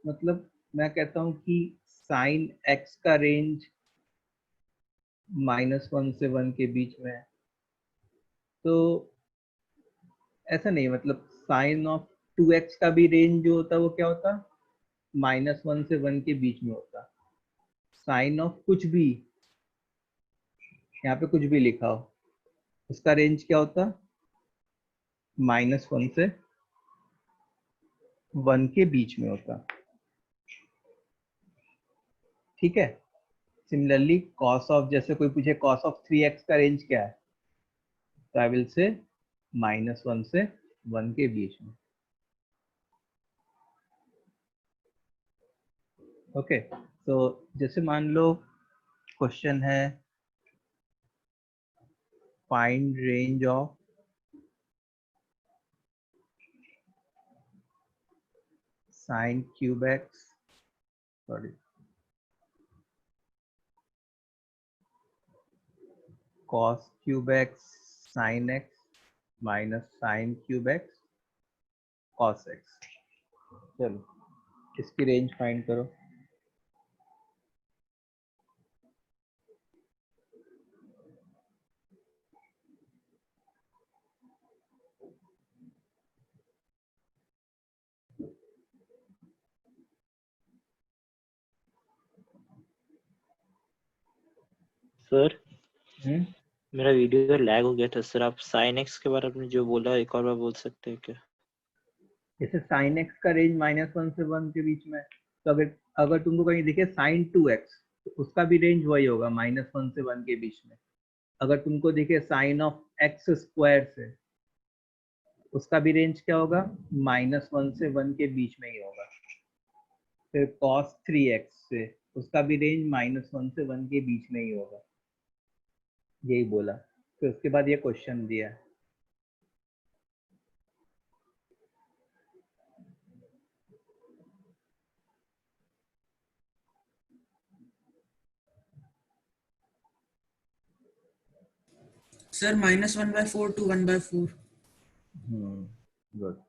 मतलब मैं कहता हूँ कि साइन एक्स का रेंज -1 से 1 के बीच में है, तो ऐसा नहीं, मतलब साइन ऑफ 2x का भी रेंज जो होता है वो क्या होता, -1 से 1 के बीच में होता। साइन ऑफ कुछ भी, यहाँ पे कुछ भी लिखा हो, उसका रेंज क्या होता, -1 से 1 के बीच में होता। ठीक है। सिमिलरली कॉस ऑफ, जैसे कोई पूछे कॉस ऑफ 3x का रेंज क्या है, तो आई विल से -1 से 1 के बीच में। ओके, तो जैसे मान लो क्वेश्चन है find range of sine cube x, sorry cos cube x sine x minus sine cube x cos x. चलो इसकी रेंज फाइंड करो। सर मेरा वीडियो लैग हो गया था सर, आप साइन एक्स के बारे में जो बोला एक और बार बोल सकते हैं क्या? जैसे साइन एक्स का रेंज -1 से 1 के बीच में, तो अगर अगर तुमको कहीं दिखे साइन 2x, तो उसका भी रेंज वही होगा, -1 से 1 के बीच में। अगर तुमको दिखे साइन ऑफ एक्स स्क्वायर से, उसका भी रेंज क्या होगा, -1 से 1 के बीच में ही होगा। फिर cos 3x से, उसका भी रेंज -1 से 1 के बीच में ही होगा। यही बोला। फिर उसके बाद ये क्वेश्चन दिया है। Sir, -1/4 to 1/4. गुड।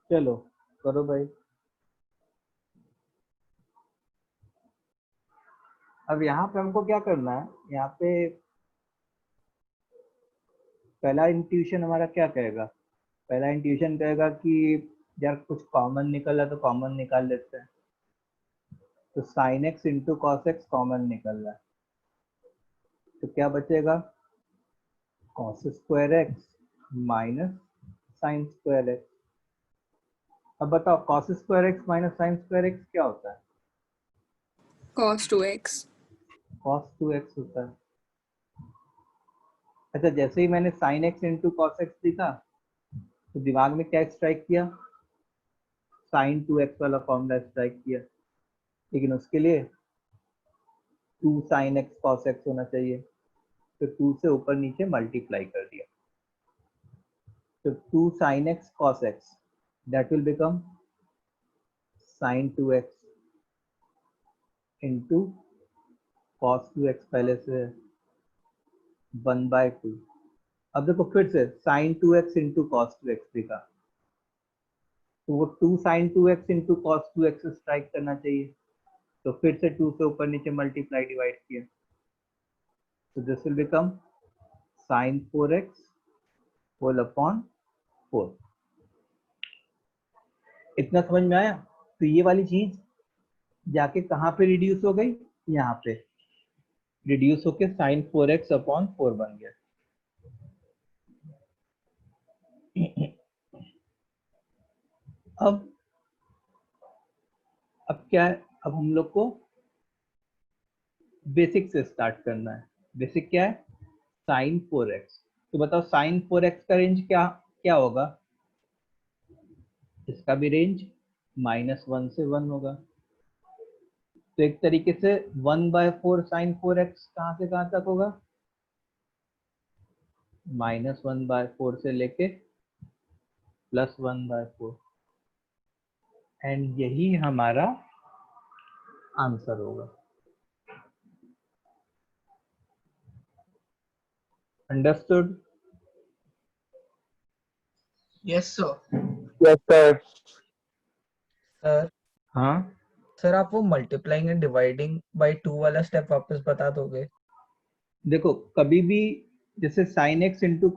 चलो करो भाई। अब यहाँ पे हमको क्या करना है, यहाँ पे पहला इंट्यूशन हमारा क्या कहेगा, पहला इंट्यूशन कहेगा कि यार कुछ कॉमन निकला तो कॉमन निकाल लेते हैं। तो sine x into cos x common निकल रहा है, तो क्या बचेगा, cos square x minus sign square x. अब बताओ cos square x minus sign square x क्या होता है? cos 2x. कॉस 2x होता है। अच्छा, जैसे ही मैंने sine x into cos x लिखा तो दिमाग में क्या स्ट्राइक किया, साइन 2x वाला फॉर्मूला स्ट्राइक किया, लेकिन उसके लिए 2 साइन एक्स कॉस एक्स होना चाहिए, तो 2 से ऊपर नीचे मल्टीप्लाई कर दिया, तो 2 sine x cos x that will become sign 2x into cos 2x पहले से 1/2। अब देखो फिर से sign 2x into cos 2x लिखा, तो वो 2 sign 2x into cos 2x strike करना चाहिए, तो फिर से 2 से ऊपर नीचे मल्टीप्लाई डिवाइड किया, तो this will become sine 4x whole upon 4। इतना समझ में आया? तो ये वाली चीज जाके कहाँ पे रिड्यूस हो गई, यहाँ पे रिड्यूस होके साइन 4x अपॉन 4 बन गया। अब क्या है, अब हम लोग को बेसिक से स्टार्ट करना है। बेसिक क्या है, साइन 4x। तो बताओ साइन 4x का रेंज क्या क्या होगा, इसका भी रेंज -1 से 1 होगा। तो एक तरीके से 1/4 साइन 4x कहाँ से कहाँ तक होगा, -1/4 से लेके +1/4, एंड यही हमारा आंसर होगा। Understood? Yes, sir. Yes sir. Sir हाँ सर आप वो मल्टीप्लाइंग एंड डिवाइडिंग बाय 2 वाला स्टेप वापस बता दोगे? देखो, कभी भी जैसे sine x into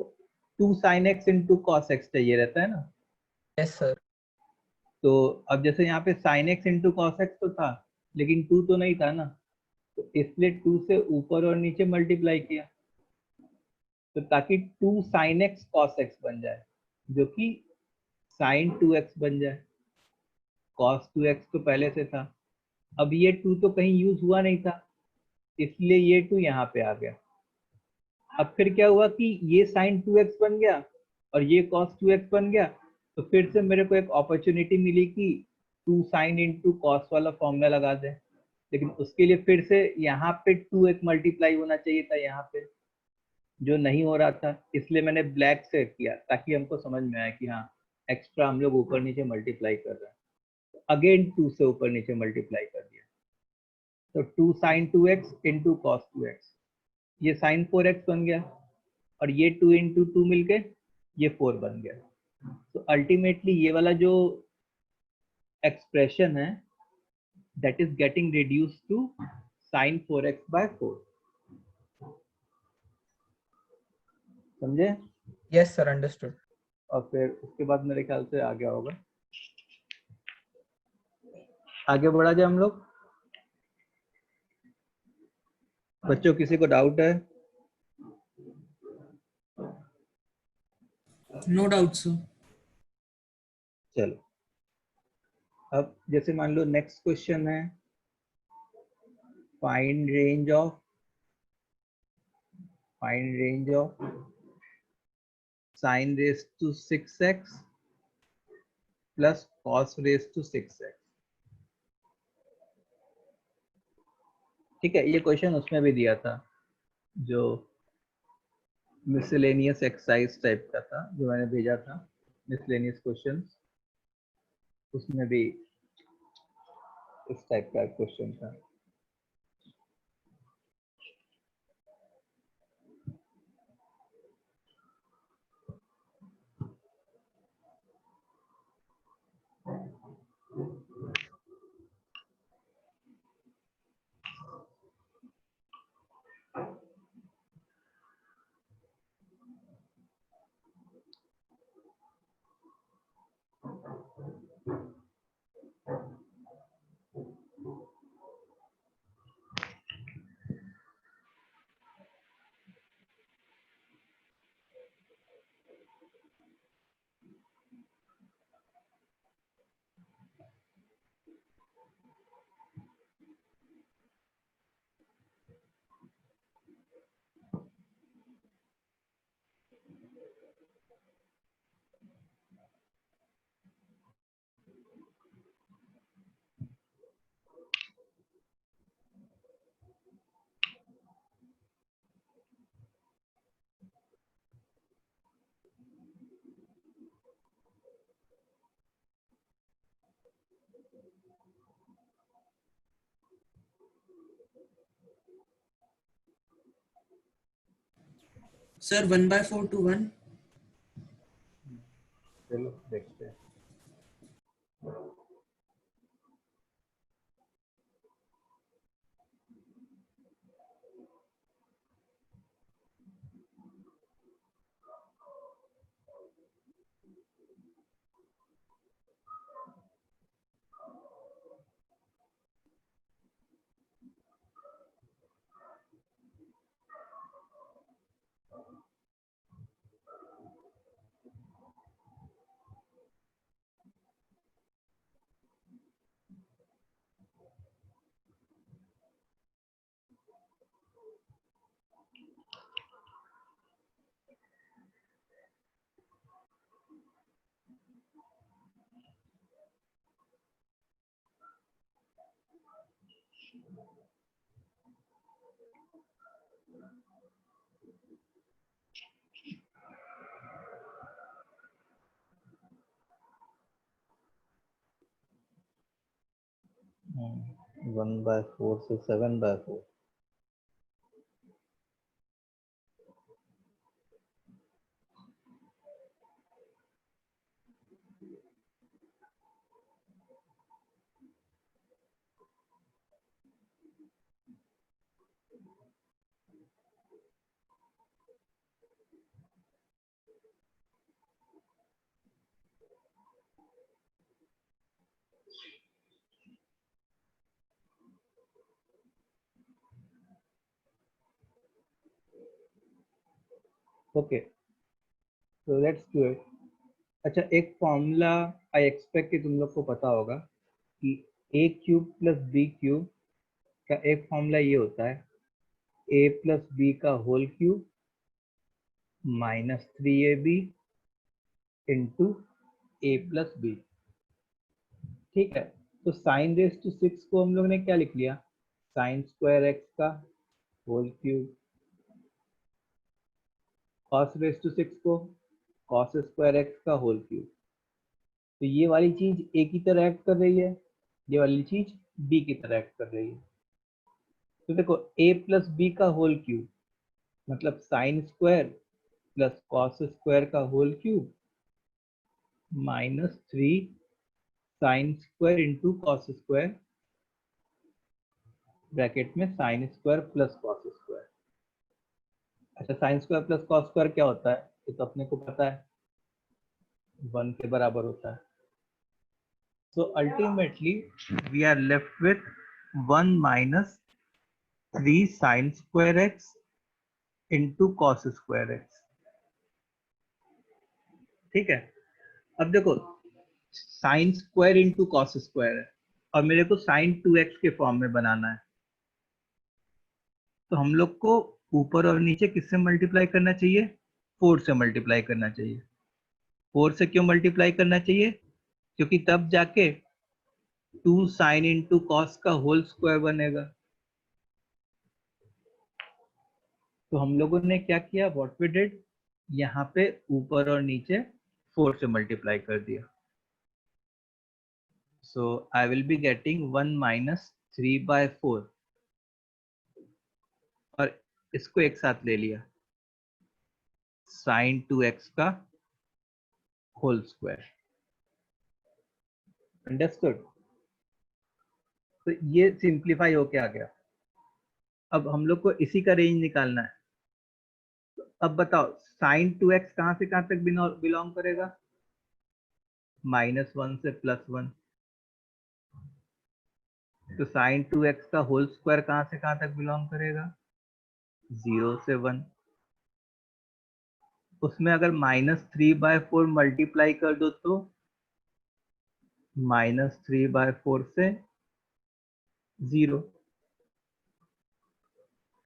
2 sine x into cos x चाहिए रहता है ना, यस सर। तो अब जैसे यहाँ पे sine x into cos x तो था, लेकिन 2 तो नहीं था ना, तो इसलिए 2 से ऊपर और नीचे मल्टीप्लाई किया, तो ताकि 2 साइन एक्स कॉस एक्स बन जाए, जो कि साइन 2x बन जाए। कॉस 2x तो पहले से था, अब ये 2 तो कहीं यूज हुआ नहीं था, इसलिए ये 2 यहाँ पे आ गया। अब फिर क्या हुआ कि ये साइन 2x बन गया और ये cos 2x बन गया, तो फिर से मेरे को एक अपॉर्चुनिटी मिली कि 2 साइन इंटू कॉस वाला फॉर्मूला लगा दें, लेकिन उसके लिए फिर से यहाँ पे 2 एक मल्टीप्लाई होना चाहिए था यहाँ पे, जो नहीं हो रहा था, इसलिए मैंने ब्लैक से किया ताकि हमको समझ में आए कि हाँ एक्स्ट्रा हम लोग ऊपर नीचे मल्टीप्लाई कर रहे हैं। अगेन 2 से ऊपर नीचे मल्टीप्लाई कर दिया, तो 2 sign 2x into cos 2x, ये साइन 4x बन गया, और ये 2 इंटू 2 मिलके ये 4 बन गया। तो अल्टीमेटली ये वाला जो एक्सप्रेशन है that is getting reduce to sine 4x/4। समझे? Yes sir, understood. और फिर उसके बाद मेरे ख्याल से आ गया होगा, आगे बढ़ा जाए हम लोग। बच्चों किसी को डाउट है? No doubt sir. चलो, अब जैसे मान लो नेक्स्ट क्वेश्चन है, find range of sin raised to 6x plus cos raised to 6x। ठीक है, ये क्वेश्चन उसमें भी दिया था जो मिसलेनियस एक्सरसाइज टाइप का था, जो मैंने भेजा था मिसलेनियस क्वेश्चन, उसमें भी इस टाइप का क्वेश्चन था। Sir 1/4 to 1. चलो देखते हैं। Hmm. 1/4 से 7/4। ओके, तो लेट्स डू इट। अच्छा, एक फॉर्मूला आई एक्सपेक्ट कि तुम लोग को पता होगा कि a cube plus b cube का एक फॉर्मूला ये होता है a प्लस बी का whole cube minus 3ab into a plus b. ठीक है, तो साइन रेस टू 6 को हम लोग ने क्या लिख लिया, साइन स्क्वायर एक्स का whole cube, cos raise to 6 को कॉस स्क्वायर एक्स का होल क्यूब। तो ये वाली चीज a की तरह एक्ट कर रही है, ये वाली चीज b की तरह एक्ट कर रही है। तो देखो a प्लस बी का होल क्यूब मतलब sine square plus cos square का whole cube minus 3 sine square into cos square bracket में sine square plus cos square. अच्छा, sine square plus cos square क्या होता है, ये तो अपने को पता है, 1 के बराबर होता है। So ultimately we are left with 1 minus 3 sin square x into cos square x। ठीक है, अब देखो sign square into cos square है और मेरे को साइन 2x के फॉर्म में बनाना है, तो हम लोग को ऊपर और नीचे किससे मल्टीप्लाई करना चाहिए, 4 से मल्टीप्लाई करना चाहिए। 4 से क्यों मल्टीप्लाई करना चाहिए, क्योंकि तब जाके 2 साइन इंटू कॉस का होल स्क्वायर बनेगा। तो हम लोगों ने क्या किया, व्हाट वी डिड, यहाँ पे ऊपर और नीचे 4 से मल्टीप्लाई कर दिया. So I will be getting 1 minus 3/4 और इसको एक साथ ले लिया, sin 2x का होल स्क्वायर. अंडरस्टूड. तो ये सिंप्लीफाई होके आ गया. अब हम लोग को इसी का रेंज निकालना है. तो अब बताओ sin 2x कहां से कहां तक बिलोंग करेगा, -1 से +1. तो sin 2x का होल स्क्वायर कहां से कहां तक बिलोंग करेगा, 0 से 1. उसमें अगर -3/4 मल्टीप्लाई कर दो तो -3/4 से 0.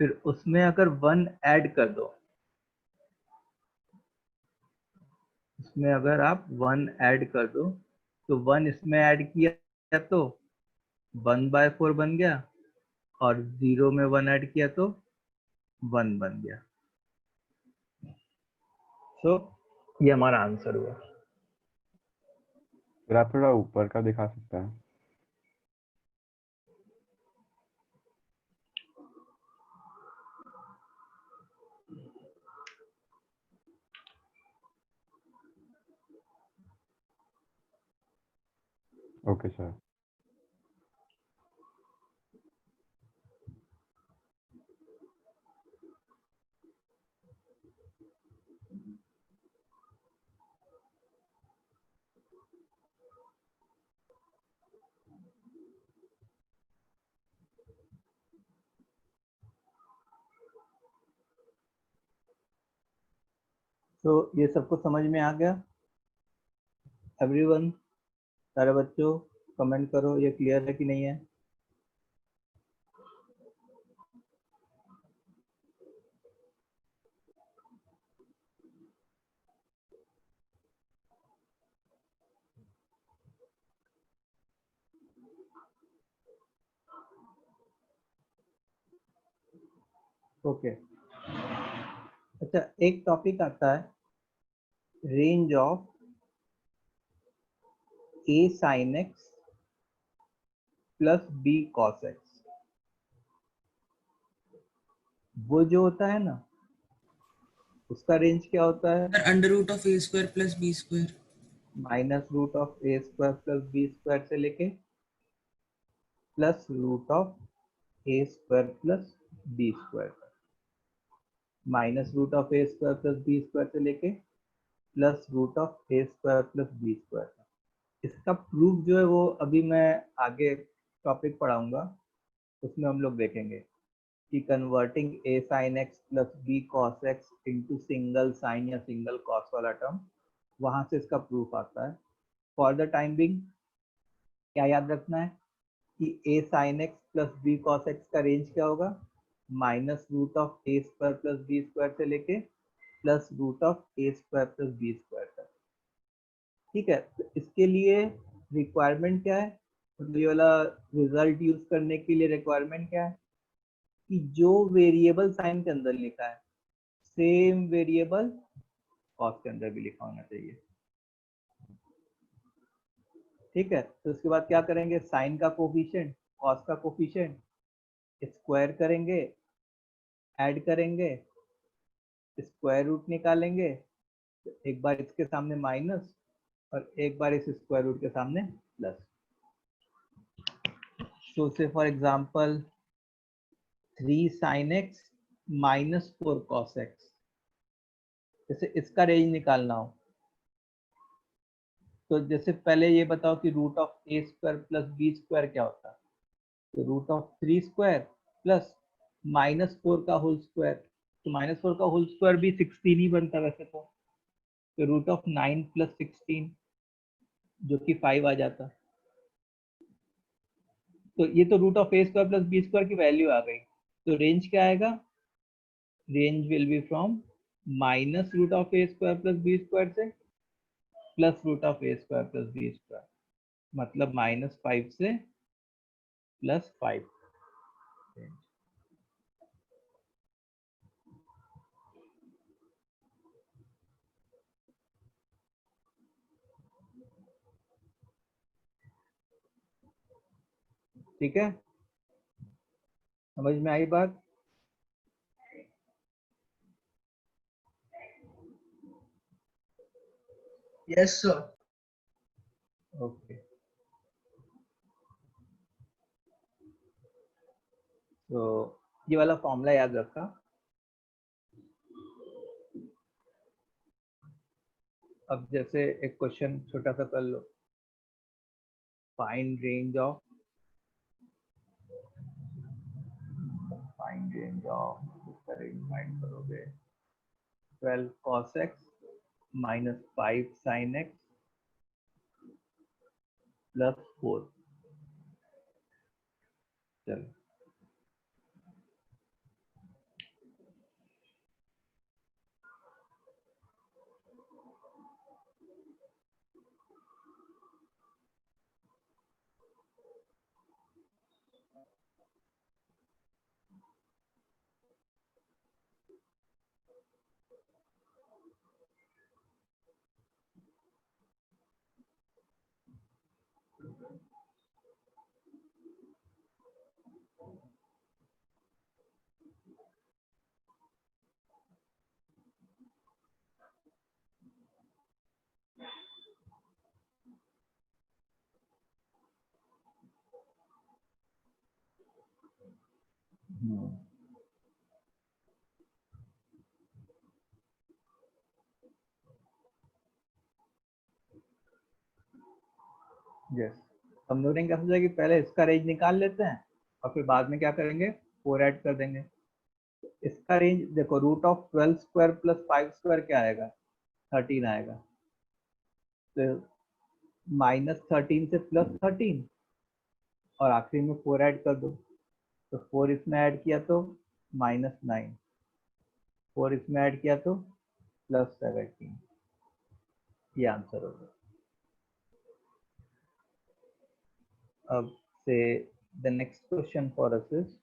फिर उसमें अगर 1 ऐड कर दो, उसमें अगर आप 1 ऐड कर दो तो 1 इसमें ऐड किया तो 1/4 बन गया और 0 में 1 ऐड किया तो 1 बन गया. सो ये हमारा आंसर हुआ. फिर आप थोड़ा ऊपर का दिखा सकते हैं. Okay sir. तो ये सबको समझ में आ गया एवरीवन? सारे बच्चों कमेंट करो ये क्लियर है कि नहीं है. ओके. अच्छा, एक टॉपिक आता है range of a sin x plus b cos x. वो जो होता है ना, उसका रेंज क्या होता है, sir under root of A square plus B square. -√a² plus b² से लेके +√a² plus b². -√a² plus b² से लेके +√a² प्लस b². इसका प्रूफ जो है वो अभी मैं आगे टॉपिक पढ़ाऊंगा, उसमें हम लोग देखेंगे कि converting a sin x plus b cos x into single sine या सिंगल कॉस वाला टर्म, वहां से इसका प्रूफ आता है. फॉर द टाइम बिंग क्या याद रखना है कि a sin x plus b cos x का रेंज क्या होगा, -√a² प्लस b² से लेके +√a² प्लस b² तक. ठीक है. तो इसके लिए रिक्वायरमेंट क्या है, मतलब ये वाला रिजल्ट यूज करने के लिए रिक्वायरमेंट क्या है कि जो वेरिएबल साइन के अंदर लिखा है सेम वेरिएबल कॉस के अंदर भी लिखा होना चाहिए. ठीक है. तो उसके बाद क्या करेंगे, साइन का कोफिशिएंट कॉस का कोफिशिएंट स्क्वायर करेंगे, ऐड करेंगे, स्क्वायर रूट निकालेंगे. तो एक बार इसके सामने माइनस और एक बार इस स्क्वायर रूट के सामने प्लस. सो से for example 3 sin x -4 cos x. जैसे इसका रेंज निकालना हो तो जैसे पहले ये बताओ कि √a² प्लस b² क्या होता है. तो √3² प्लस -4 का होल स्क्वायर. तो -4 का होल स्क्वायर भी 16 ही बनता वैसे तो. √9 प्लस 16 जो कि 5 आ जाता. तो ये तो √a² प्लस b² की वैल्यू आ गई. तो रेंज क्या आएगा, range will be from -√a² plus b² से +√a² प्लस b², मतलब -5 से +5. ठीक है, समझ में आई बात? Yes, sir. ओके, तो ये वाला फॉर्मूला याद रखा। अब जैसे एक क्वेश्चन छोटा सा कर लो, फाइंड रेंज ऑफ इसका रेंज फाइंड करोगे 12 cos x minus 5 sin x plus 4। चलो, यस, हम लोग ने क्या सोचा कि पहले इसका रेंज निकाल लेते हैं और फिर बाद में क्या करेंगे, 4 ऐड कर देंगे। इसका रेंज देखो, root of 12 square plus 5 square क्या आएगा, 13 आएगा। तो -13 से +13 और आखिरी में 4 ऐड कर दो, तो 4 इसमें ऐड किया तो -9, 4 इसमें ऐड किया तो +17। ये आंसर होगा। अब से the next question for us is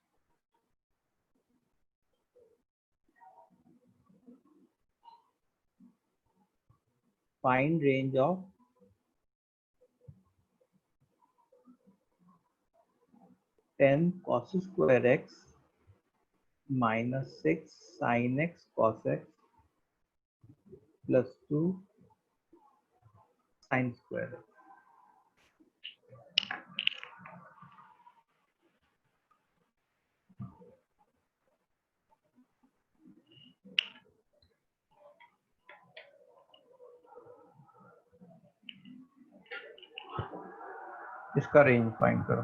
find range of 10 cos square x minus 6 sin x cos x plus 2 sin square x। इसका रेंज फाइंड करो।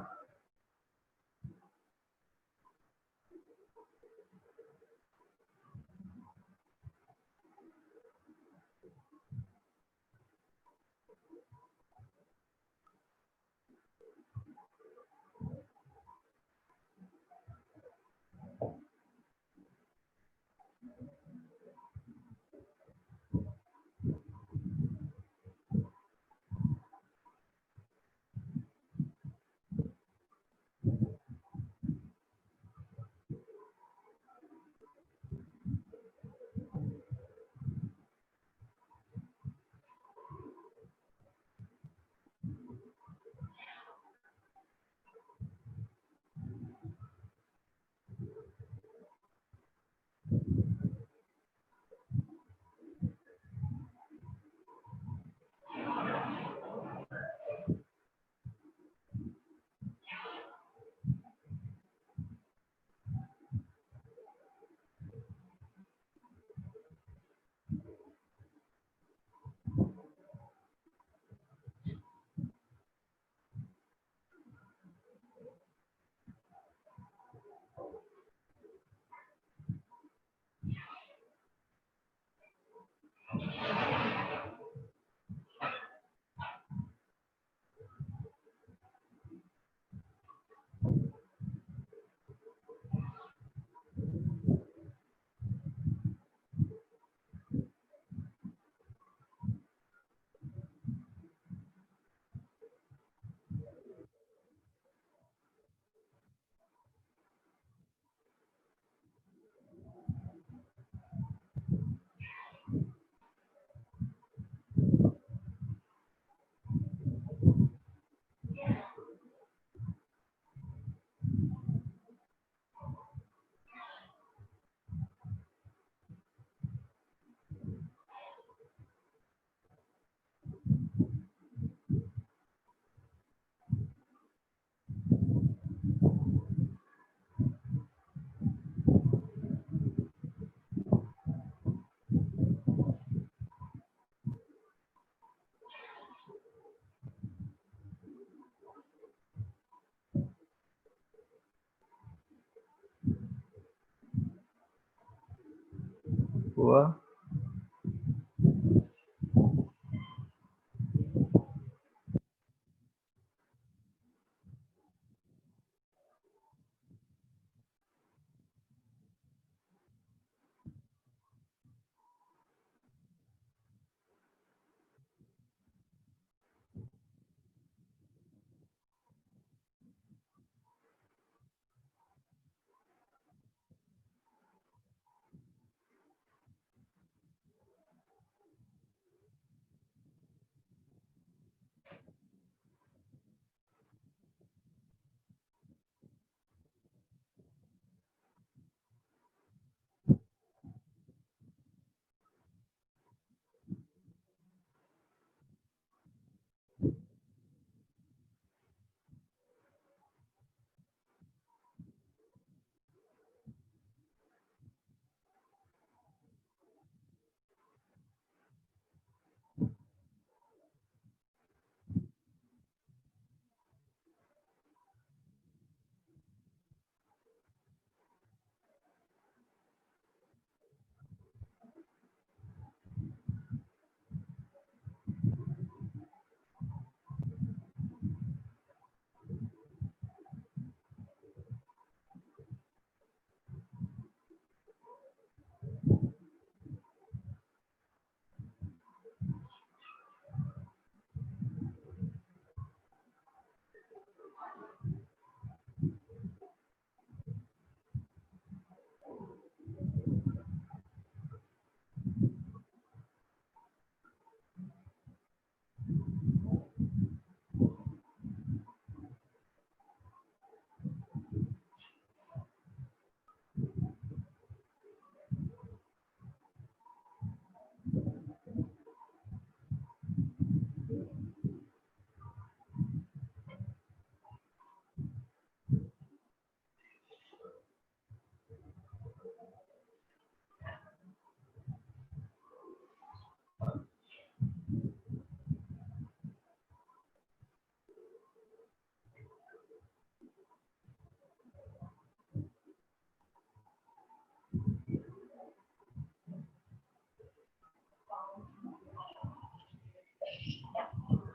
हुआ।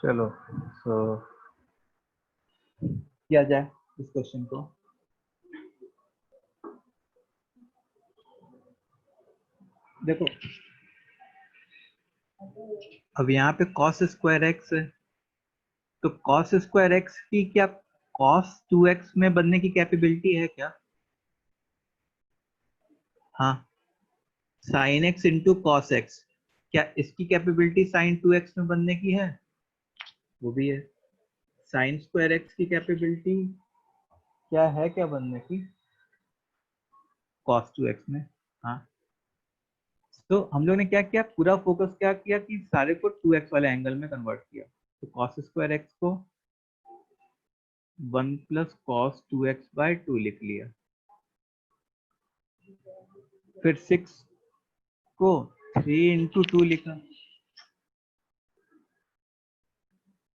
चलो सो किया जाए इस क्वेश्चन को। देखो अब यहाँ पे cos स्क्वायर एक्स है, तो cos स्क्वायर एक्स की क्या cos 2x में बनने की कैपेबिलिटी है क्या? हाँ, sin x into cos x, क्या इसकी कैपेबिलिटी sin 2x में बनने की है? वो भी है। sin स्क्वायर एक्स की कैपेबिलिटी क्या है, क्या बनने की cos 2x में? हाँ, तो हम लोग ने क्या किया, पूरा फोकस क्या किया कि सारे को 2x वाले एंगल में कन्वर्ट किया। तो cos स्क्वायर एक्स को 1 प्लस cos 2x बाय 2 लिख लिया। फिर 6 को 3 इंटू 2 लिखा,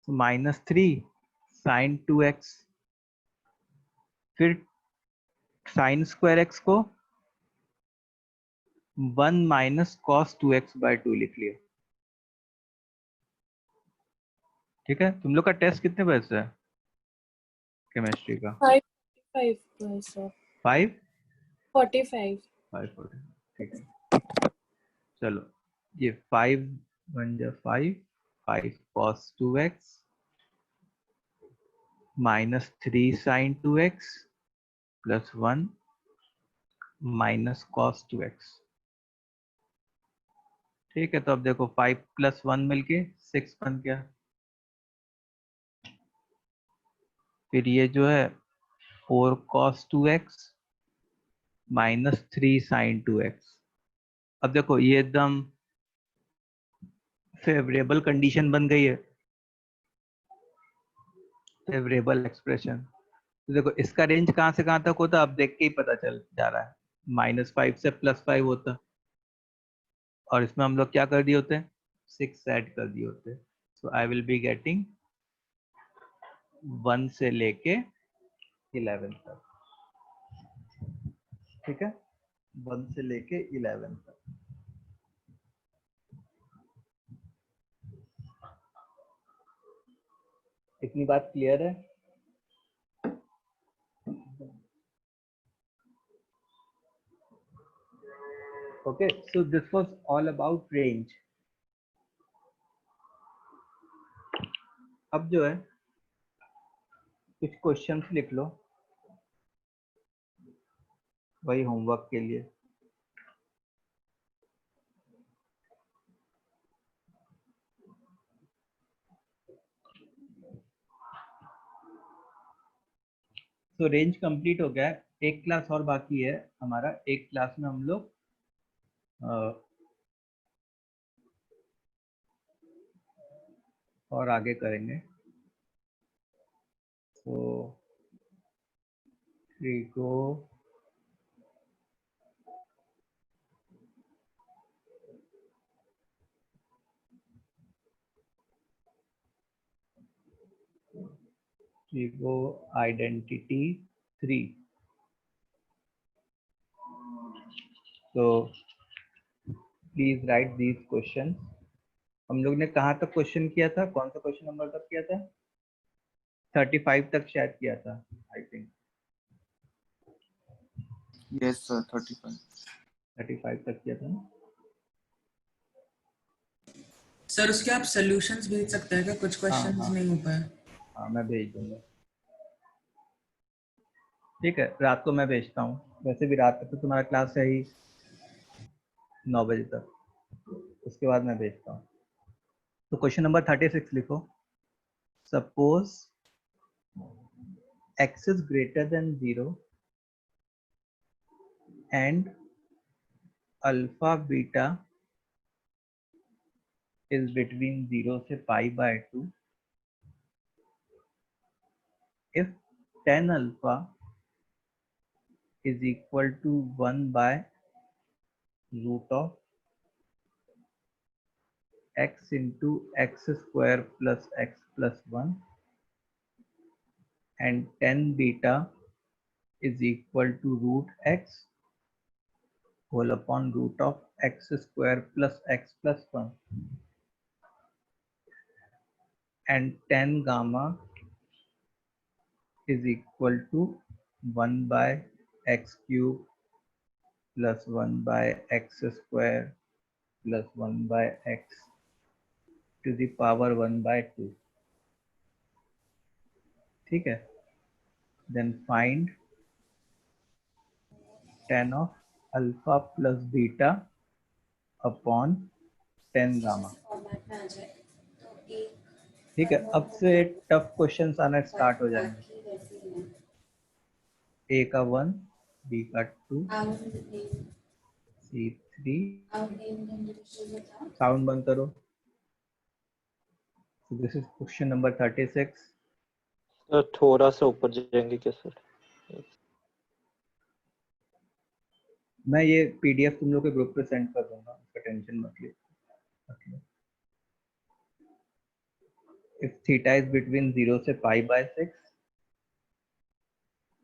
तो -3 sin 2x। फिर sin स्क्वायर एक्स को 1 माइनस cos 2x बाय 2 लिख लिया। ठीक है, तुम लोग का टेस्ट कितने बजे से है केमिस्ट्री का? 5:45 sir. 5 45. 5:40, ठीक है। चलो ये 5 1 जा 5 cos 2x -3 sin 2x plus 1 minus cos 2x। ठीक है, तो अब देखो 5 प्लस 1 मिलके 6 बन गया। फिर ये जो है 4 cos 2x -3 sin 2x। अब देखो ये एकदम फेवरेबल कंडीशन बन गई है, फेवरेबल एक्सप्रेशन। तो देखो इसका रेंज कहाँ से कहाँ तक होता, अब देख के ही पता चल जा रहा है। -5 से +5 होता, और इसमें हम लोग क्या कर दिए होते, 6 ऐड कर दिए होते। सो आई विल बी गेटिंग 1 से लेके 11 तक। ठीक है, 1 से लेके 11 तक। इतनी बात क्लियर है? Okay, so this was all about range. अब जो है कुछ क्वेश्चंस लिख लो वही होमवर्क के लिए। तो रेंज कंप्लीट हो गया है, एक क्लास और बाकी है हमारा। एक क्लास में हम लोग और आगे करेंगे। तो गो आइडेंटिटी 3। तो प्लीज राइट दीज क्वेश्चन। हम लोग ने कहाँ तक क्वेश्चन किया था? कौन सा क्वेश्चन नंबर तक किया था? 35 तक शायद किया था, आई थिंक। यस सर 35 तक किया था ना? सर उसके आप सॉल्यूशंस भेज सकते हैं क्या? कुछ क्वेश्चंस हाँ। नहीं हो पाए। हाँ मैं भेज दूंगा। ठीक है, रात को मैं भेजता हूँ। वैसे भी रात तक तो तुम्हारा क्लास है ही 9 बजे तक, उसके बाद मैं भेजता हूँ। तो क्वेश्चन नंबर 36 लिखो। Suppose x is greater than 0 and alpha beta is between 0 से π/2 if tan alpha is equal to 1 by root of x into x square plus x plus 1 and tan beta is equal to root x whole upon root of x square plus x plus 1 and tan gamma is equal to 1 by x cube plus 1 by x square plus 1 by x to the power 1 by 2। ठीक है, then find tan of alpha plus beta upon tan gamma। ठीक है, अब से tough questions आना start हो जाएंगे। ए का 1, बी का 2, सी 3। साउंड बंद करो। So this is question number 36। Sir थोड़ा सा ऊपर जाएंगे क्या सर? मैं ये पीडीएफ तुम लोग के ग्रुप पे सेंड कर दूंगा, उसका टेंशन मत लो। If theta is between 0 से π/6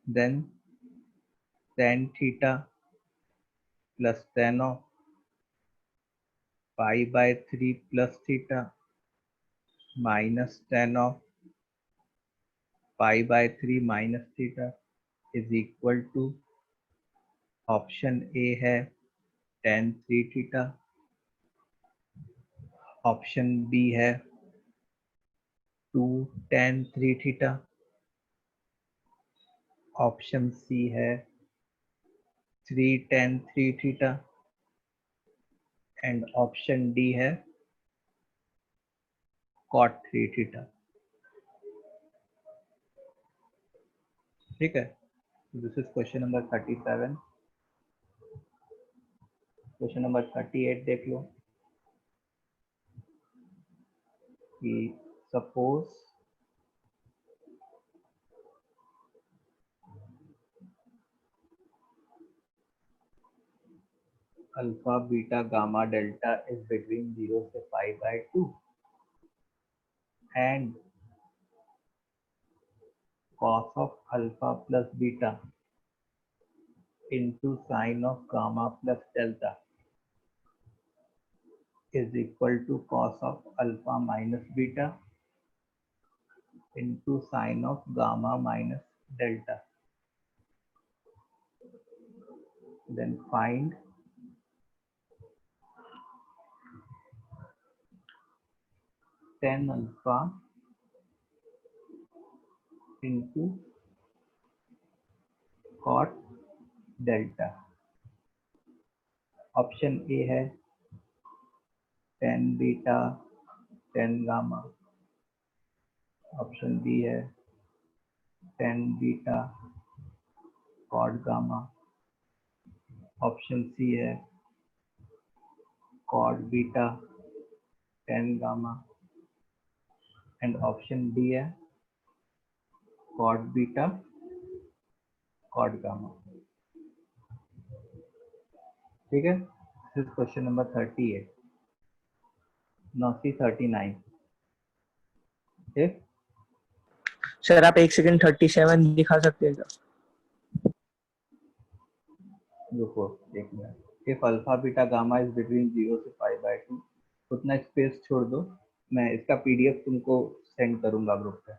then tan theta plus tan of π/3 plus theta minus tan of π/3 minus theta is equal to option A है tan 3 थीटा, ऑप्शन बी है 2 tan 3 थीटा, ऑप्शन सी है 3 tan 3 theta and option D है cot 3 theta. ठीक है, this is question number 37। Question number 38 देख लो कि suppose alpha beta gamma delta is between 0 से π/2 and cos of alpha plus beta into sine of gamma plus delta is equal to cos of alpha minus beta into sine of gamma minus delta. Then find tan alpha into cot delta. Option A है tan beta tan gamma, option B है tan beta cot gamma, option C है cot beta tan gamma and option D है cot beta cot gamma. ठीक है, this is question number 38. Now see 39. If sir आप 1 second 37 दिखा सकते हैं क्या? रुको एक minute. If alpha beta gamma is between 0 से π/2, उतना स्पेस छोड़ दो, मैं इसका पीडीएफ तुमको सेंड करूंगा ग्रुप पे.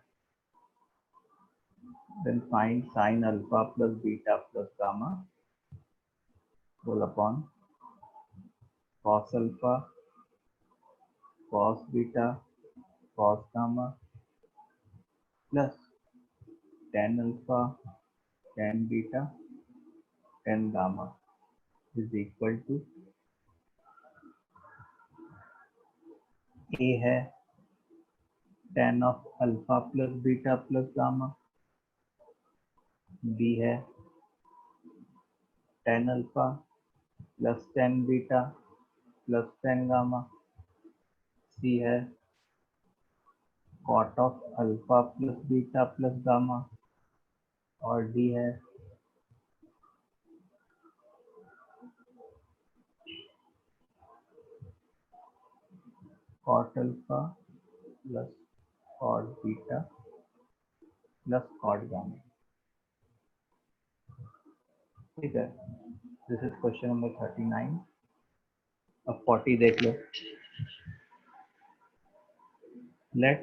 Then find sin alpha plus beta plus gamma whole upon cos alpha cos beta cos gamma plus tan alpha tan beta tan gamma is equal to A है tan of alpha plus beta plus gamma, B है tan alpha plus tan beta plus tan gamma, C है cot of alpha plus beta plus gamma और D है cot alpha plus cot beta plus cot gamma. ठीक है, this is question number 39. अब 40 देख लो. Let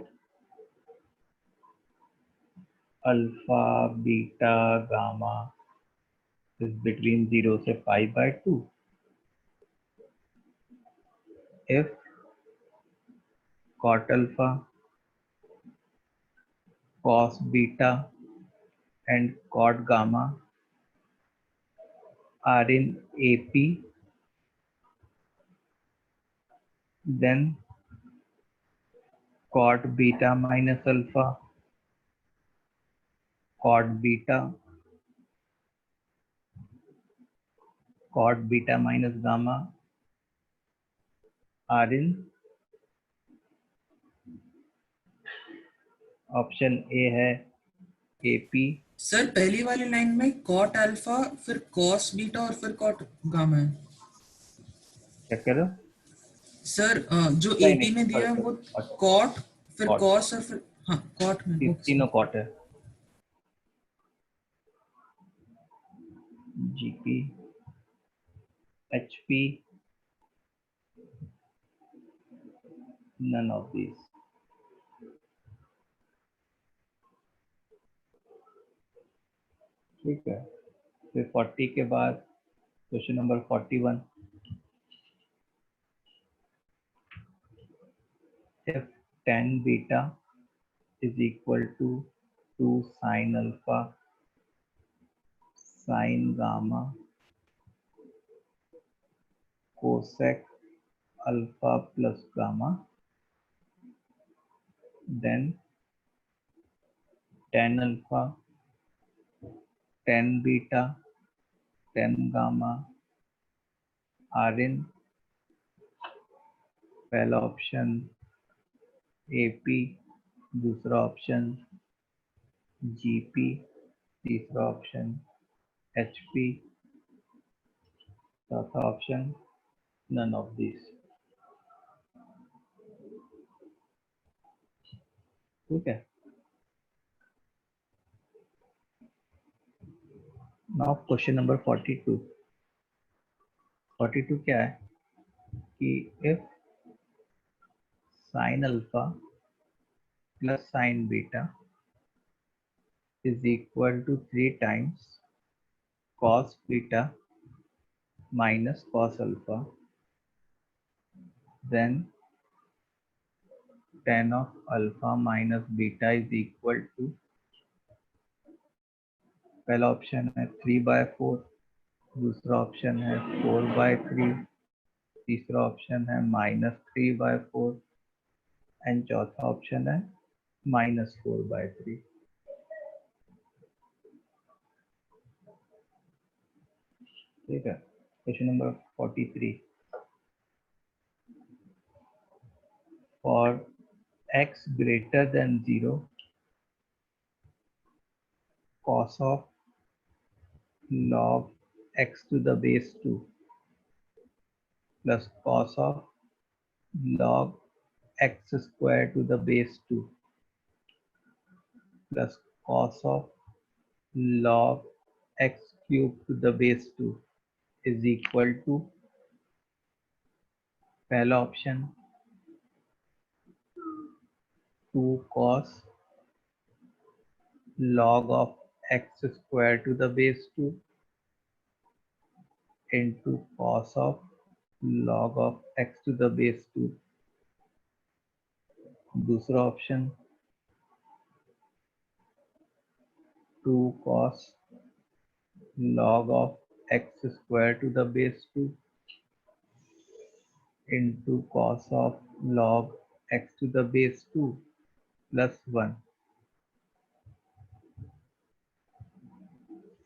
alpha beta gamma is between 0 से π/2. If cot alpha cos beta and cot gamma are in AP, then cot beta minus alpha cot beta minus gamma are in option A है AP. Sir पहली वाली line में cot alpha फिर cos beta और फिर cot gamma है. Check करो. Sir जो नहीं, एपी में दिया है वो कॉट फिर Cot. कॉस और फिर हाँ कॉट में okay. तीनों कॉट है. GP HP none of these. ठीक है, फिर 40 के बाद question number 41. If tan beta is equal to 2 sin alpha sin gamma cosec alpha plus gamma, then tan alpha tan beta tan gamma are in पहला option AP, दूसरा option GP, तीसरा option HP, चौथा option none of these. ठीक है. Now question number 42. 42 क्या है कि if sin alpha plus sin beta is equal to 3 times cos beta minus cos alpha, then tan of alpha minus beta is equal to, पहला option है 3/4, दूसरा option है 4/3, तीसरा ऑप्शन है -3/4 एंड चौथा ऑप्शन है -4/3। ठीक है, question number 43, for x greater than 0, cos of log x to the base 2 plus cos of log x square to the base 2 plus cos of log x cube to the base 2 is equal to, पहला option 2 cos log of x square to the base 2 into cos of log of x to the base 2, दूसरा option 2 cos log of x square to the base 2 into cos of log x to the base 2 plus 1,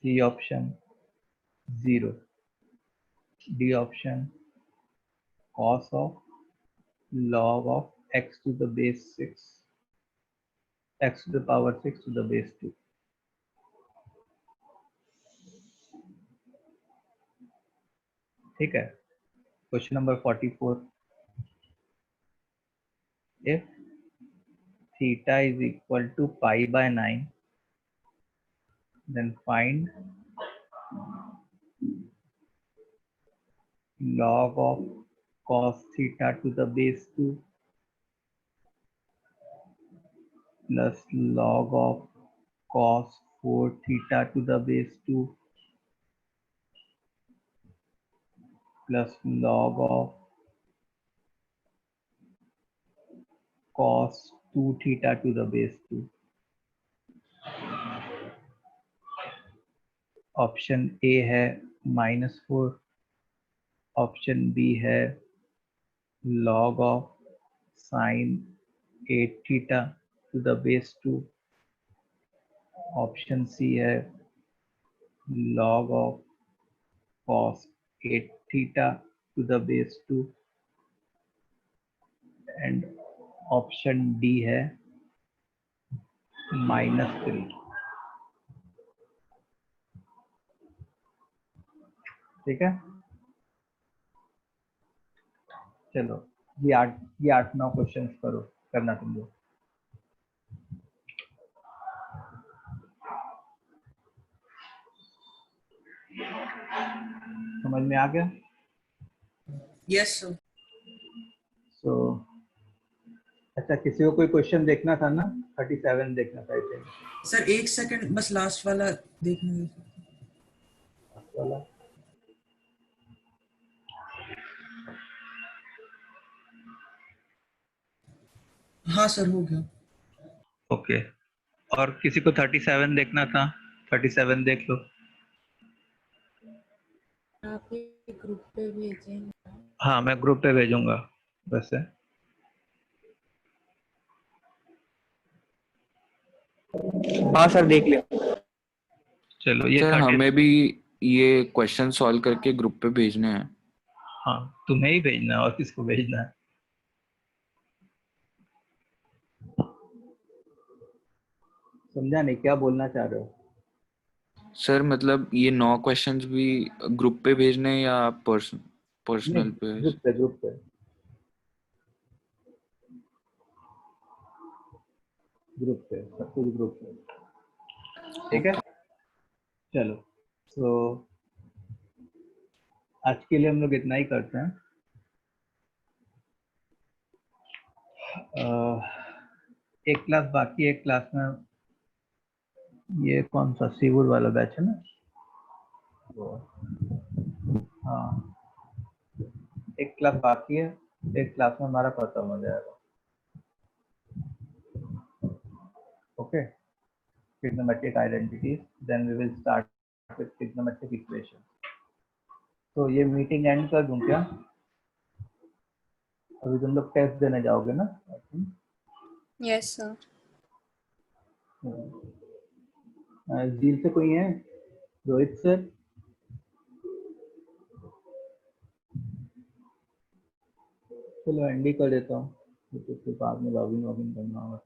C option 0, D option cos of log of x to the base 6, x to the power 6 to the base 2। ठीक है, question number 44, if theta is equal to pi/9, then find log of cos theta to the base 2 plus log of cos 4 theta to the base 2 plus log of cos 2 theta to the base 2। Option A है -4, option B है log of sin 8 theta to the base 2, option C है log of cos 8 theta to the base 2 and option D है -3। ठीक है, चलो ये 8-9 question करो, करना तुम लोग। समझ में आ गया? Yes sir. सो अच्छा, किसी को कोई क्वेश्चन देखना था ना? 37 देखना था इसे सर एक सेकंड बस, लास्ट वाला देखने दीजिए। वाला। हाँ सर हो गया। ओके, और किसी को 37 देखना था? 37 देख लो। आप ग्रुप पे भेजें? हाँ, मैं ग्रुप पे भेजूंगा वैसे। हाँ सर देख लिया। चलो ये सर हमें भी ये क्वेश्चन सॉल्व करके ग्रुप पे भेजने हैं। हाँ, तुम्हें ही भेजना है और किसको भेजना है? समझा नहीं, क्या बोलना चाह रहे हो? सर मतलब ये 9 क्वेश्चंस भी ग्रुप पे भेजने हैं या पर्सनल पे? ग्रुप पे, ग्रुप पे, ग्रुप पे, सब कुछ ग्रुप पे। ठीक है, चलो तो आज के लिए हम लोग इतना ही करते हैं। एक क्लास बाकी है, एक क्लास में ये कौन सा सीवुड वाला बैच है ना? वो हाँ, एक क्लास बाकी है, एक क्लास में हमारा खत्म हो जाएगा। Okay, trigonometric identities, then we will start with trigonometric equations. तो ये मीटिंग एंड कर दूं क्या? अभी तुम लोग टेस्ट देने जाओगे ना? Yes, sir. झील से कोई है? रोहित सर? चलो एंडी कर देता हूँ, तो फिर बाद में लॉगिन करना होगा।